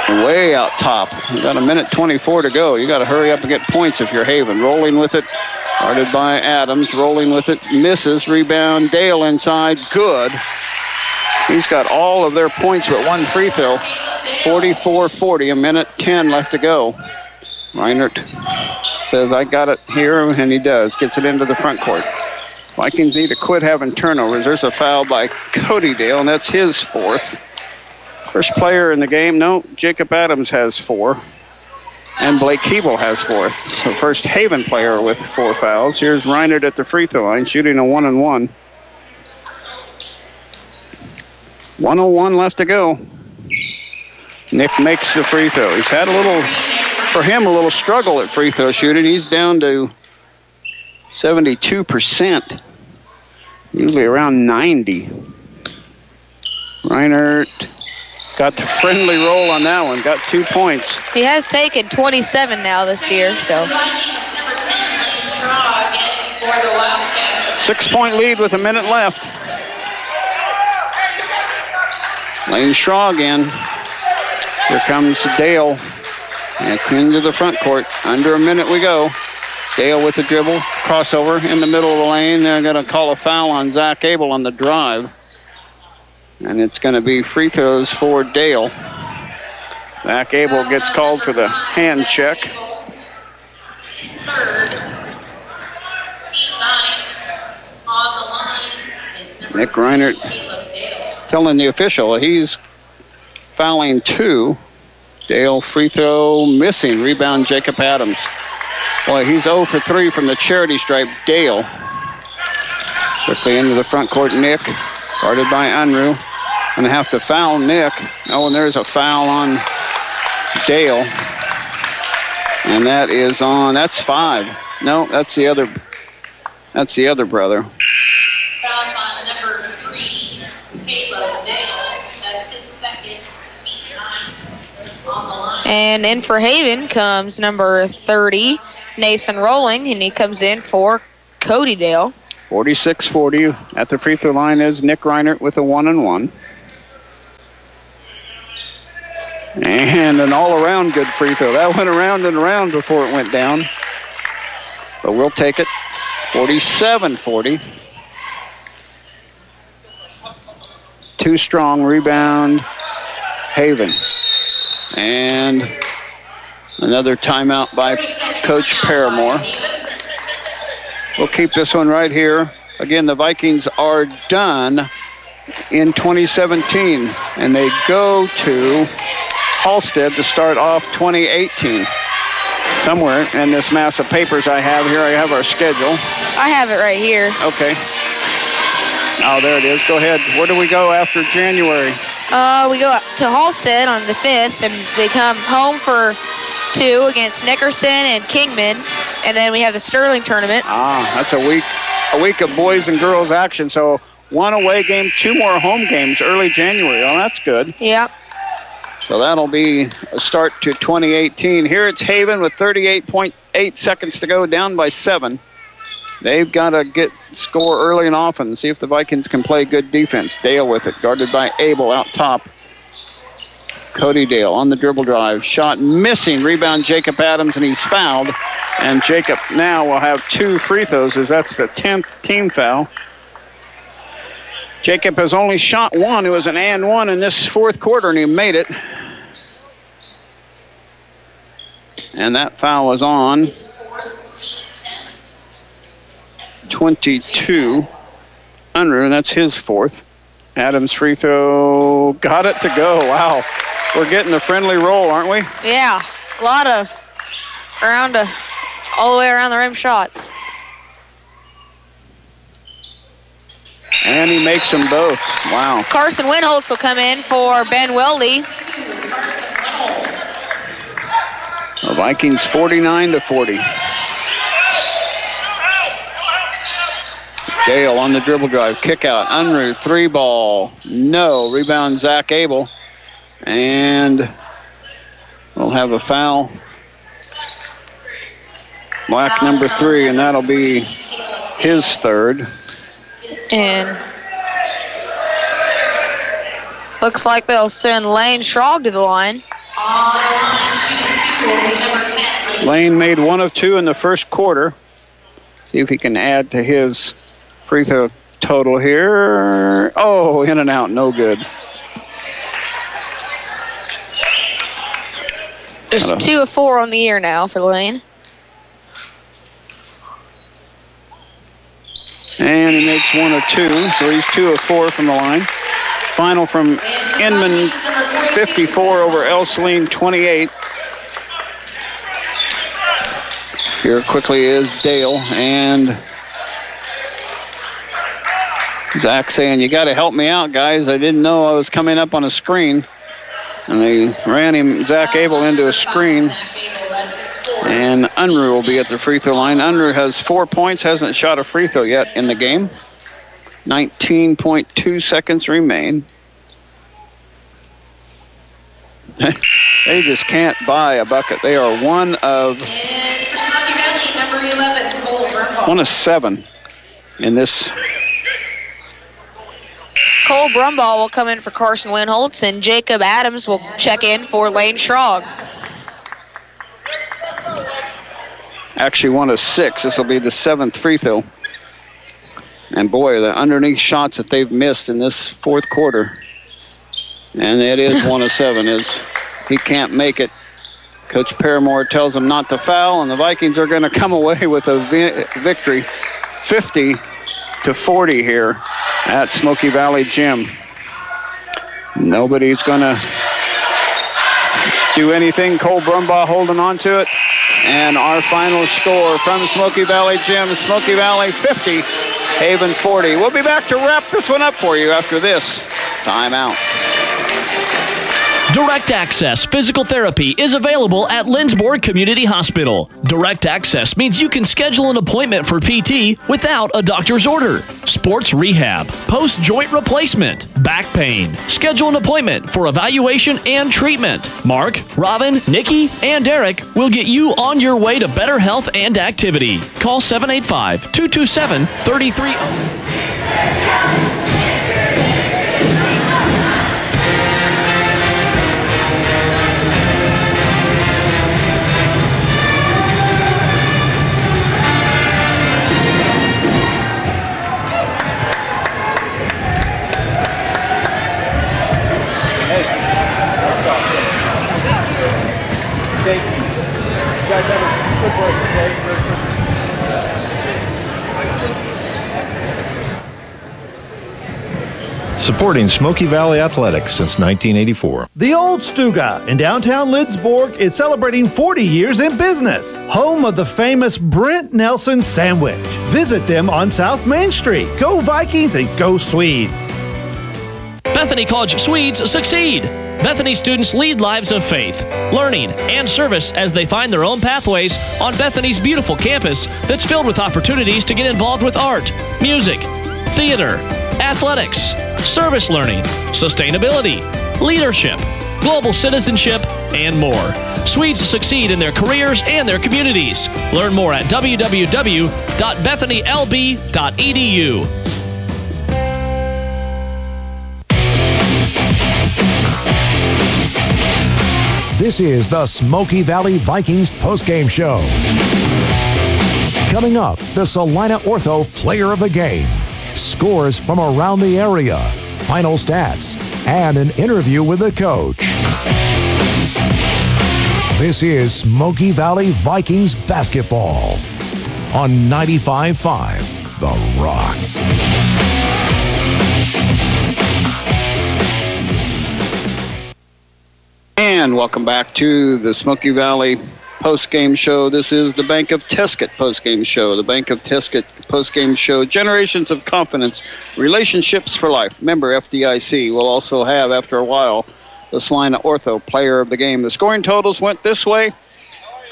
Way out top. You got 1:24 to go. You got to hurry up and get points if you're Haven. Rolling with it. Guarded by Adams. Rolling with it. Misses. Rebound. Dale inside. Good. He's got all of their points but 1 free throw. 44-40. 1:10 left to go. Reinert says, I got it here, and he does. Gets it into the front court. Vikings need to quit having turnovers. There's a foul by Cody Dale, and that's his 4th. First player in the game, no, Jacob Adams has 4. And Blake Keeble has 4th. So first Haven player with 4 fouls. Here's Reinert at the free throw line, shooting a 1-and-1. 1:01 left to go. Nick makes the free throw. He's had a little struggle at free throw shooting. He's down to 72%. Usually around 90. Reinert got the friendly roll on that one. Got 2 points. He has taken 27 now this year, so. 6-point lead with 1 minute left. Lane Shaw again. Here comes Dale. And clean to the front court. Under 1 minute we go. Dale with the dribble. Crossover in the middle of the lane. They're going to call a foul on Zach Abel on the drive. And it's going to be free throws for Dale. Zach Abel gets called for the hand check. Nick Reinert telling the official he's fouling 2. Dale free throw missing. Rebound Jacob Adams. Boy, he's 0 for 3 from the charity stripe. Dale. Quickly into the front court. Nick. Guarded by Unruh. Going to have to foul Nick. Oh, and there's a foul on Dale. And that is on, that's 5. No, that's the other brother. Foul on number 3, Caleb Dale. That's his 2nd, team 9 on the line. And in for Haven comes number 30, Nathan Rolling, and he comes in for Cody Dale. 46-40. At the free throw line is Nick Reinert with a 1-and-1. And an all-around good free throw. That went around and around before it went down. But we'll take it. 47-40. Too strong. Rebound. Haven. And another timeout by Coach Paramore. We'll keep this one right here. Again, the Vikings are done in 2017. And they go to Halstead to start off 2018. Somewhere in this mass of papers I have here, I have our schedule. I have it right here. Okay. Oh, there it is. Go ahead. Where do we go after January? We go to Halstead on the 5th, and we come home for 2 against Nickerson and Kingman, and then we have the Sterling tournament. That's a week of boys and girls action. So 1 away game, 2 more home games early January. Oh, that's good. Yep. So that'll be a start to 2018. Here it's Haven with 38.8 seconds to go, down by 7. They've got to score early and often and see if the Vikings can play good defense. Dale with it, guarded by Abel out top. Cody Dale on the dribble drive. Shot missing. Rebound Jacob Adams, and he's fouled. And Jacob now will have 2 free throws, as that's the 10th team foul. Jacob has only shot 1. It was an and 1 in this 4th quarter, and he made it. And that foul is on 22. Unruh, and that's his 4th. Adams free throw. Got it to go. Wow. We're getting the friendly roll, aren't we? Yeah. A lot of all the way around the rim shots. And he makes them both. Wow. Carson Winholtz will come in for Ben Weldy. The Vikings 49-40. Dale on the dribble drive. Kick out. Unruh. 3-ball. No. Rebound Zach Abel. And we'll have a foul. Black number 3, and that'll be his third. And looks like they'll send Lane Schrog to the line. Lane made 1 of 2 in the first quarter. See if he can add to his free throw total here. Oh, in and out, no good. There's 2 of 4 on the year now for Lane. And he makes 1 of 2, so he's 2 of 4 from the line. Final from Inman, 54 over El Saline, 28. Here quickly is Dale, and Zach saying, you got to help me out, guys. I didn't know I was coming up on a screen. And they ran him, Zach Abel, into a screen. And Unruh will be at the free throw line. Unruh has 4 points, hasn't shot a free throw yet in the game. 19.2 seconds remain. They just can't buy a bucket. They are 1 of 7 in this. Cole Brumball will come in for Carson Winholtz, and Jacob Adams will check in for Lane Schrog. Actually 1 of 6. This will be the 7th free throw. And boy, the underneath shots that they've missed in this fourth quarter. And it is 1 of 7. He can't make it. Coach Paramore tells him not to foul, and the Vikings are going to come away with a victory, 50-40 here at Smoky Valley Gym. Nobody's going to do anything. Cole Brumbaugh holding on to it. And our final score from Smoky Valley Gym, Smoky Valley 50, Haven 40. We'll be back to wrap this one up for you after this timeout. Direct Access Physical Therapy is available at Lindsborg Community Hospital. Direct Access means you can schedule an appointment for PT without a doctor's order. Sports rehab, post-joint replacement, back pain. Schedule an appointment for evaluation and treatment. Mark, Robin, Nikki, and Derek will get you on your way to better health and activity. Call 785-227-3300. Thank you. You guys have a good break, okay? Merry Christmas. Supporting Smoky Valley Athletics since 1984. The Old Stuga in downtown Lindsborg is celebrating 40 years in business. Home of the famous Brent Nelson sandwich. Visit them on South Main Street. Go Vikings and go Swedes. Bethany College Swedes succeed. Bethany students lead lives of faith, learning, and service as they find their own pathways on Bethany's beautiful campus that's filled with opportunities to get involved with art, music, theater, athletics, service learning, sustainability, leadership, global citizenship, and more. Swedes succeed in their careers and their communities. Learn more at www.bethanylb.edu. This is the Smoky Valley Vikings postgame show. Coming up, the Salina Ortho Player of the Game, scores from around the area, final stats, and an interview with the coach. This is Smoky Valley Vikings basketball on 95.5 The Rock. And welcome back to the Smoky Valley post-game show. This is the Bank of Tiscott post-game show. The Bank of Tiscott post-game show. Generations of confidence, relationships for life. Member FDIC. Will also have, after a while, the Salina Ortho player of the game. The scoring totals went this way.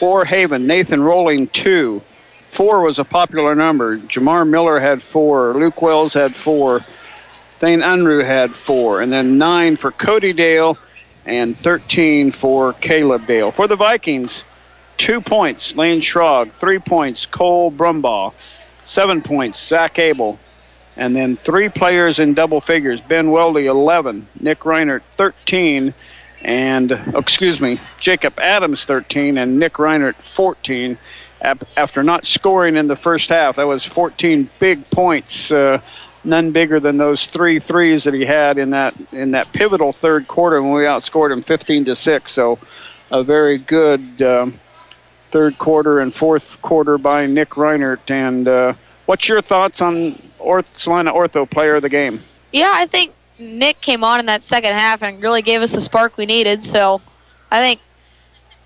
For Haven, Nathan Rolling, 2. 4 was a popular number. Jamar Miller had 4. Luke Wells had 4. Thane Unruh had 4. And then 9 for Cody Dale and 13 for Caleb Dale. For the Vikings, 2 points, Lane Schrog. 3 points, Cole Brumbaugh. 7 points, Zach Abel. And then 3 players in double figures. Ben Weldy, 11. Nick Reinert, 13. And, Jacob Adams, 13. And Nick Reinert, 14. After not scoring in the first half. That was 14 big points. None bigger than those 3 threes that he had in that pivotal third quarter when we outscored him 15-6. So a very good third quarter and fourth quarter by Nick Reinert. And what's your thoughts on Salina Ortho player of the game? Yeah, I think Nick came on in that second half and really gave us the spark we needed. So I think,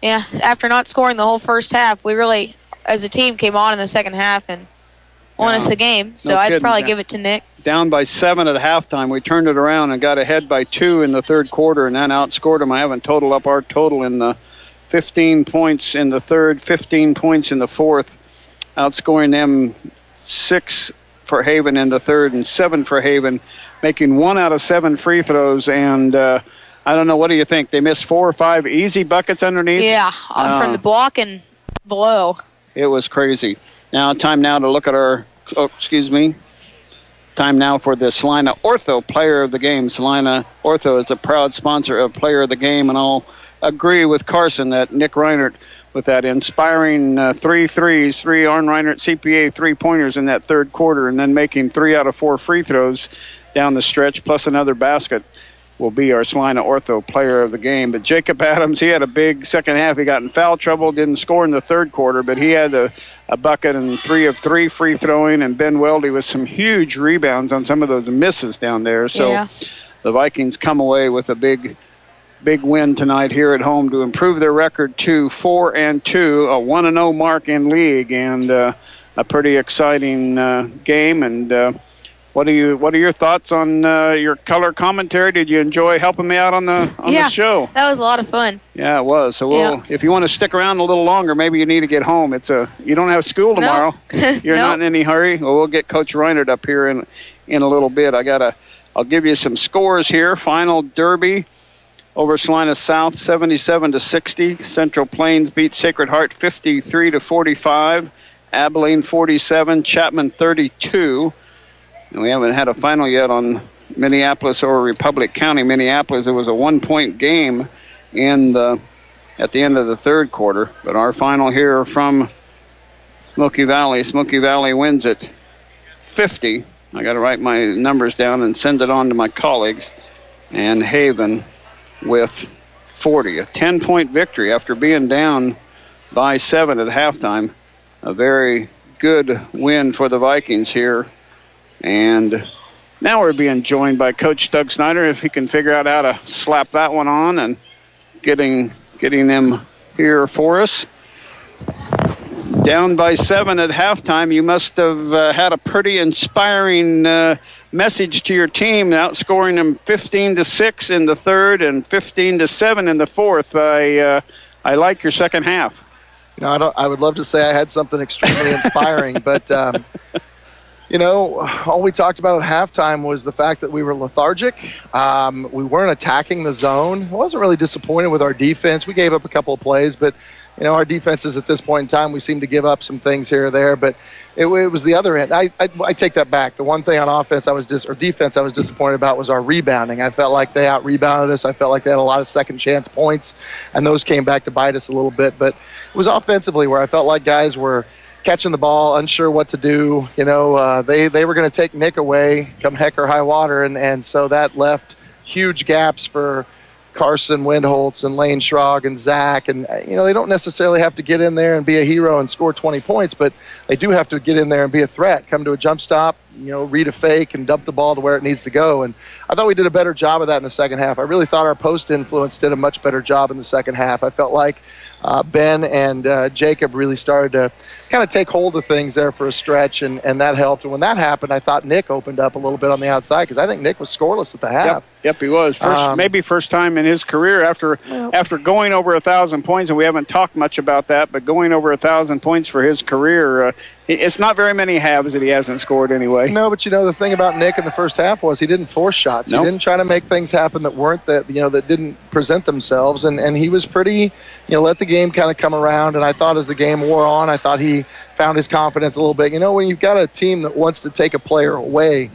after not scoring the whole first half, we really, as a team, came on in the second half and won us the game. So I'd probably give it to Nick. Down by 7 at halftime. We turned it around and got ahead by 2 in the third quarter and then outscored them. I haven't totaled up our total in the 15 points in the third, 15 points in the fourth, outscoring them 6 for Haven in the third and 7 for Haven, making 1 out of 7 free throws. And I don't know, what do you think? They missed 4 or 5 easy buckets underneath? Yeah, from the block and below. It was crazy. Time now to look at our, time now for the Salina Ortho player of the game. Salina Ortho is a proud sponsor of player of the game, and I'll agree with Carson that Nick Reinert, with that inspiring 3 threes, 3 Arn Reinert CPA 3-pointers in that third quarter, and then making 3 out of 4 free throws down the stretch, plus another basket, will be our Salina Ortho player of the game. But Jacob Adams, he had a big second half. He got in foul trouble, didn't score in the third quarter, but he had a bucket and 3 of 3 free throwing, and Ben Weldy with some huge rebounds on some of those misses down there. So the Vikings come away with a big win tonight here at home to improve their record to 4-2, a 1-0 mark in league, and a pretty exciting game. And what are your thoughts on your color commentary? Did you enjoy helping me out on the show? That was a lot of fun. Yeah, it was. So if you want to stick around a little longer, maybe you need to get home. You don't have school tomorrow. You're not in any hurry. Well, we'll get Coach Reinert up here in a little bit. I'll give you some scores here. Final Derby over Salina South, 77-60. Central Plains beat Sacred Heart 53-45. Abilene 47. Chapman 32. And we haven't had a final yet on Minneapolis or Republic County. Minneapolis, it was a 1-point game at the end of the third quarter. But our final here from Smoky Valley wins it 50. I got to write my numbers down and send it on to my colleagues. And Haven with 40. A 10-point victory after being down by 7 at halftime. A very good win for the Vikings here. And now we're being joined by Coach Doug Snyder, if he can figure out how to slap that one on, and getting them here for us. Down by 7 at halftime, you must have had a pretty inspiring message to your team, outscoring them 15-6 in the third and 15-7 in the fourth. I like your second half. I would love to say I had something extremely inspiring, but all we talked about at halftime was the fact that we were lethargic. We weren't attacking the zone. I wasn't really disappointed with our defense. We gave up a couple of plays, but our defenses at this point in time, we seem to give up some things here or there. But it was the other end. I take that back. The one thing on offense defense I was disappointed about was our rebounding. I felt like they out-rebounded us. I felt like they had a lot of second-chance points, and those came back to bite us a little bit. But it was offensively where I felt like guys were catching the ball, unsure what to do. They were going to take Nick away come heck or high water, and so that left huge gaps for Carson Windholtz and Lane Schrog and Zach. And, they don't necessarily have to get in there and be a hero and score 20 points, but they do have to get in there and be a threat, come to a jump stop, read a fake and dump the ball to where it needs to go. And I thought we did a better job of that in the second half. I really thought our post influence did a much better job in the second half. I felt like Ben and Jacob really started to kind of take hold of things there for a stretch, and that helped. And when that happened, I thought Nick opened up a little bit on the outside, because I think Nick was scoreless at the half. Yep, he was. Maybe first time in his career after going over 1,000 points, and we haven't talked much about that, but going over 1,000 points for his career, it's not very many halves that he hasn't scored anyway. No, but the thing about Nick in the first half was he didn't force shots. Nope. He didn't try to make things happen that didn't present themselves, and he was pretty, let the game kind of come around. And I thought as the game wore on, I thought he found his confidence a little bit. When you've got a team that wants to take a player away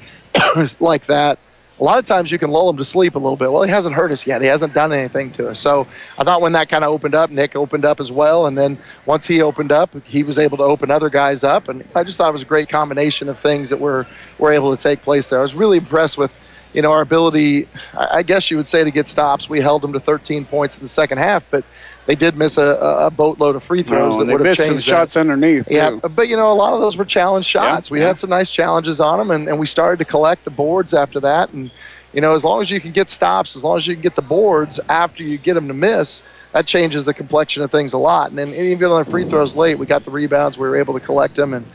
like that, a lot of times you can lull him to sleep a little bit. Well, he hasn't hurt us yet. He hasn't done anything to us. So I thought when that kind of opened up, Nick opened up as well. And then once he opened up, he was able to open other guys up. And I just thought it was a great combination of things that were able to take place there. I was really impressed with, our ability, I guess you would say, to get stops. We held them to 13 points in the second half, but they did miss a boatload of free throws that would have changed some shots underneath. Yeah, but a lot of those were challenge shots. We had some nice challenges on them, and we started to collect the boards after that. And as long as you can get stops, as long as you can get the boards after you get them to miss, that changes the complexion of things a lot. And then even on the free throws late, we got the rebounds. We were able to collect them. And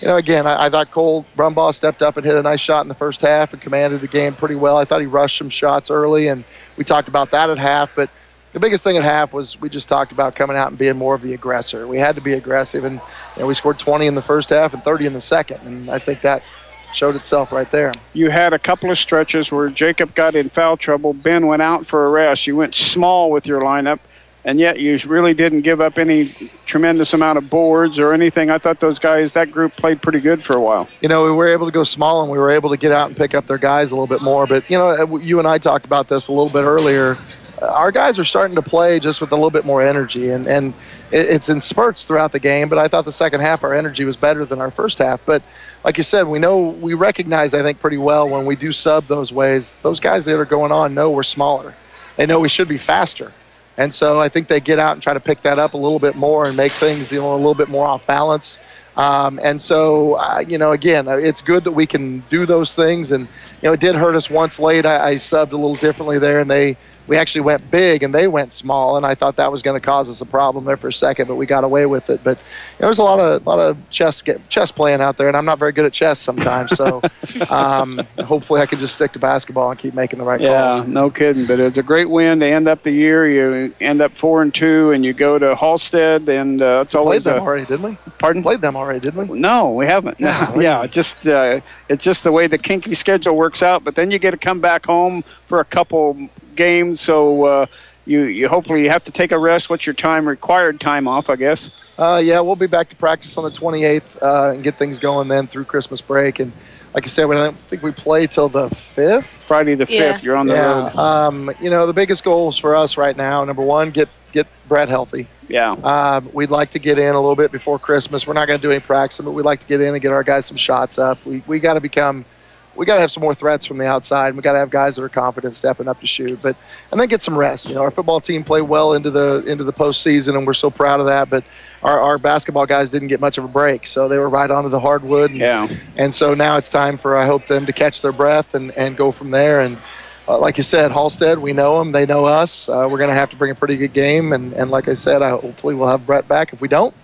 again, I thought Cole Brumbaugh stepped up and hit a nice shot in the first half and commanded the game pretty well. I thought he rushed some shots early, and we talked about that at half. But the biggest thing at half was we just talked about coming out and being more of the aggressor. We had to be aggressive, and we scored 20 in the first half and 30 in the second, and I think that showed itself right there. You had a couple of stretches where Jacob got in foul trouble. Ben went out for a rest. You went small with your lineup, and yet you really didn't give up any tremendous amount of boards or anything. I thought that group played pretty good for a while. We were able to go small, and we were able to get out and pick up their guys a little bit more. But, you and I talked about this a little bit earlier. Our guys are starting to play just with a little bit more energy, and it's in spurts throughout the game. But I thought the second half our energy was better than our first half. But like you said, we recognize, I think, pretty well when we do sub those ways. Those guys that are going on know we're smaller. They know we should be faster. And so I think they get out and try to pick that up a little bit more and make things a little bit more off balance. And so, again, it's good that we can do those things. And, it did hurt us once late. I subbed a little differently there, and we actually went big and they went small, and I thought that was going to cause us a problem there for a second, but we got away with it. But there's a lot of chess playing out there, and I'm not very good at chess sometimes. So hopefully I can just stick to basketball and keep making the right calls. Yeah, no kidding. But it's a great win to end up the year. You end up 4-2, and you go to Halstead, and it's always played them already, didn't we? Pardon? Played them already, didn't we? No, we haven't. Yeah, it's just the way the kinky schedule works out. But then you get to come back home for a couple games, so you hopefully have to take a rest. What's your required time off, I guess? We'll be back to practice on the 28th and get things going then through Christmas break. And like I said, I don't think we play till the 5th. Friday the 5th, you're on the road. The biggest goals for us right now, number one, get Brett healthy. Yeah. We'd like to get in a little bit before Christmas. We're not going to do any practicing, but we'd like to get in and get our guys some shots up. We got to have some more threats from the outside. We got to have guys that are confident stepping up to shoot, and then get some rest. Our football team played well into the postseason, and we're so proud of that. But our basketball guys didn't get much of a break, so they were right onto the hardwood. And so now it's time for, I hope, them to catch their breath and go from there. And like you said, Halstead, we know them, they know us. We're going to have to bring a pretty good game, and like I said, hopefully we'll have Brett back. If we don't,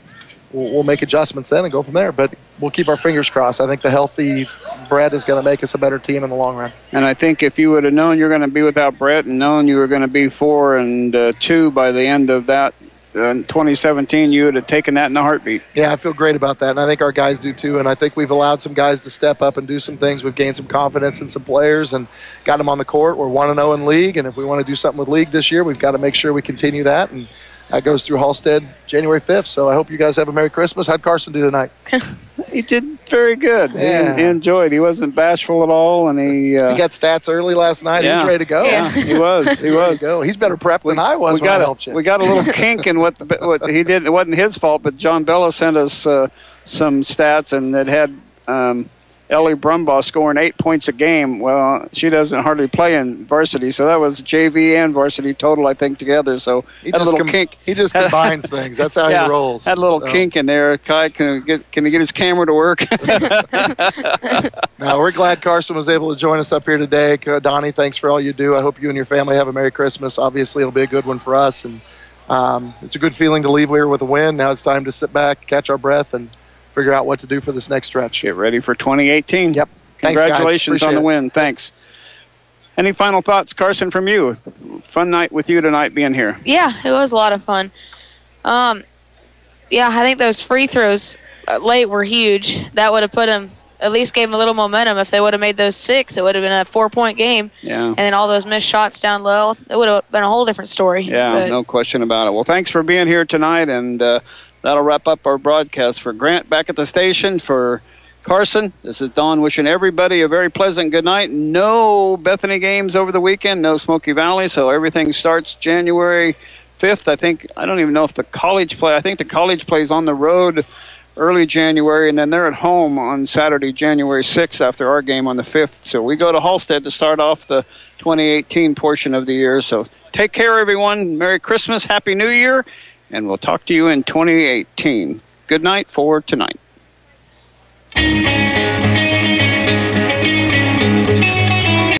we'll make adjustments then and go from there. But we'll keep our fingers crossed. I think the healthy Brett is going to make us a better team in the long run. And I think if you would have known you're going to be without Brett and known you were going to be 4-2 by the end of that 2017, you would have taken that in a heartbeat. Yeah, I feel great about that, and I think our guys do too. And I think we've allowed some guys to step up and do some things. We've gained some confidence in some players and got them on the court. We're 1-0 in league, and if we want to do something with league this year, we've got to make sure we continue that. And that goes through Halstead January 5th. So I hope you guys have a Merry Christmas. How'd Carson do tonight? He did very good. Yeah. He enjoyed. He wasn't bashful at all, and he got stats early last night. Yeah. He was ready to go. Yeah, he was. He was. He's better prepped than I was. We got a little kink in what he did. It wasn't his fault, but John Bella sent us some stats, and that had Ellie Brumbaugh scoring 8 points a game. Well, she doesn't hardly play in varsity, so that was JV and varsity total, I think, together. So He had a just little kink. He just combines things. That's how Yeah, he rolls. Had a little kink in there. Kai, can he get his camera to work? No, we're glad Carson was able to join us up here today. Donnie, thanks for all you do. I hope you and your family have a Merry Christmas. Obviously, it'll be a good one for us, and it's a good feeling to leave here with a win. Now it's time to sit back, catch our breath, and figure out what to do for this next stretch. Get ready for 2018. Yep. Congratulations on the win. Thanks. Any final thoughts, Carson, from you? Fun night with you tonight being here. Yeah, it was a lot of fun. Yeah, I think those free throws late were huge. That would have put them, at least gave them a little momentum. If they would have made those 6, it would have been a 4-point game. Yeah. And then all those missed shots down low, it would have been a whole different story. Yeah, But no question about it. Well, thanks for being here tonight, and that'll wrap up our broadcast. For Grant back at the station, for Carson, this is Don wishing everybody a very pleasant good night. No Bethany games over the weekend, no Smoky Valley, so everything starts January 5th. I don't even know if the college play. I think the college plays on the road early January, and then they're at home on Saturday, January 6th after our game on the 5th. So we go to Halstead to start off the 2018 portion of the year. So take care, everyone. Merry Christmas, Happy New Year, and we'll talk to you in 2018. Good night for tonight.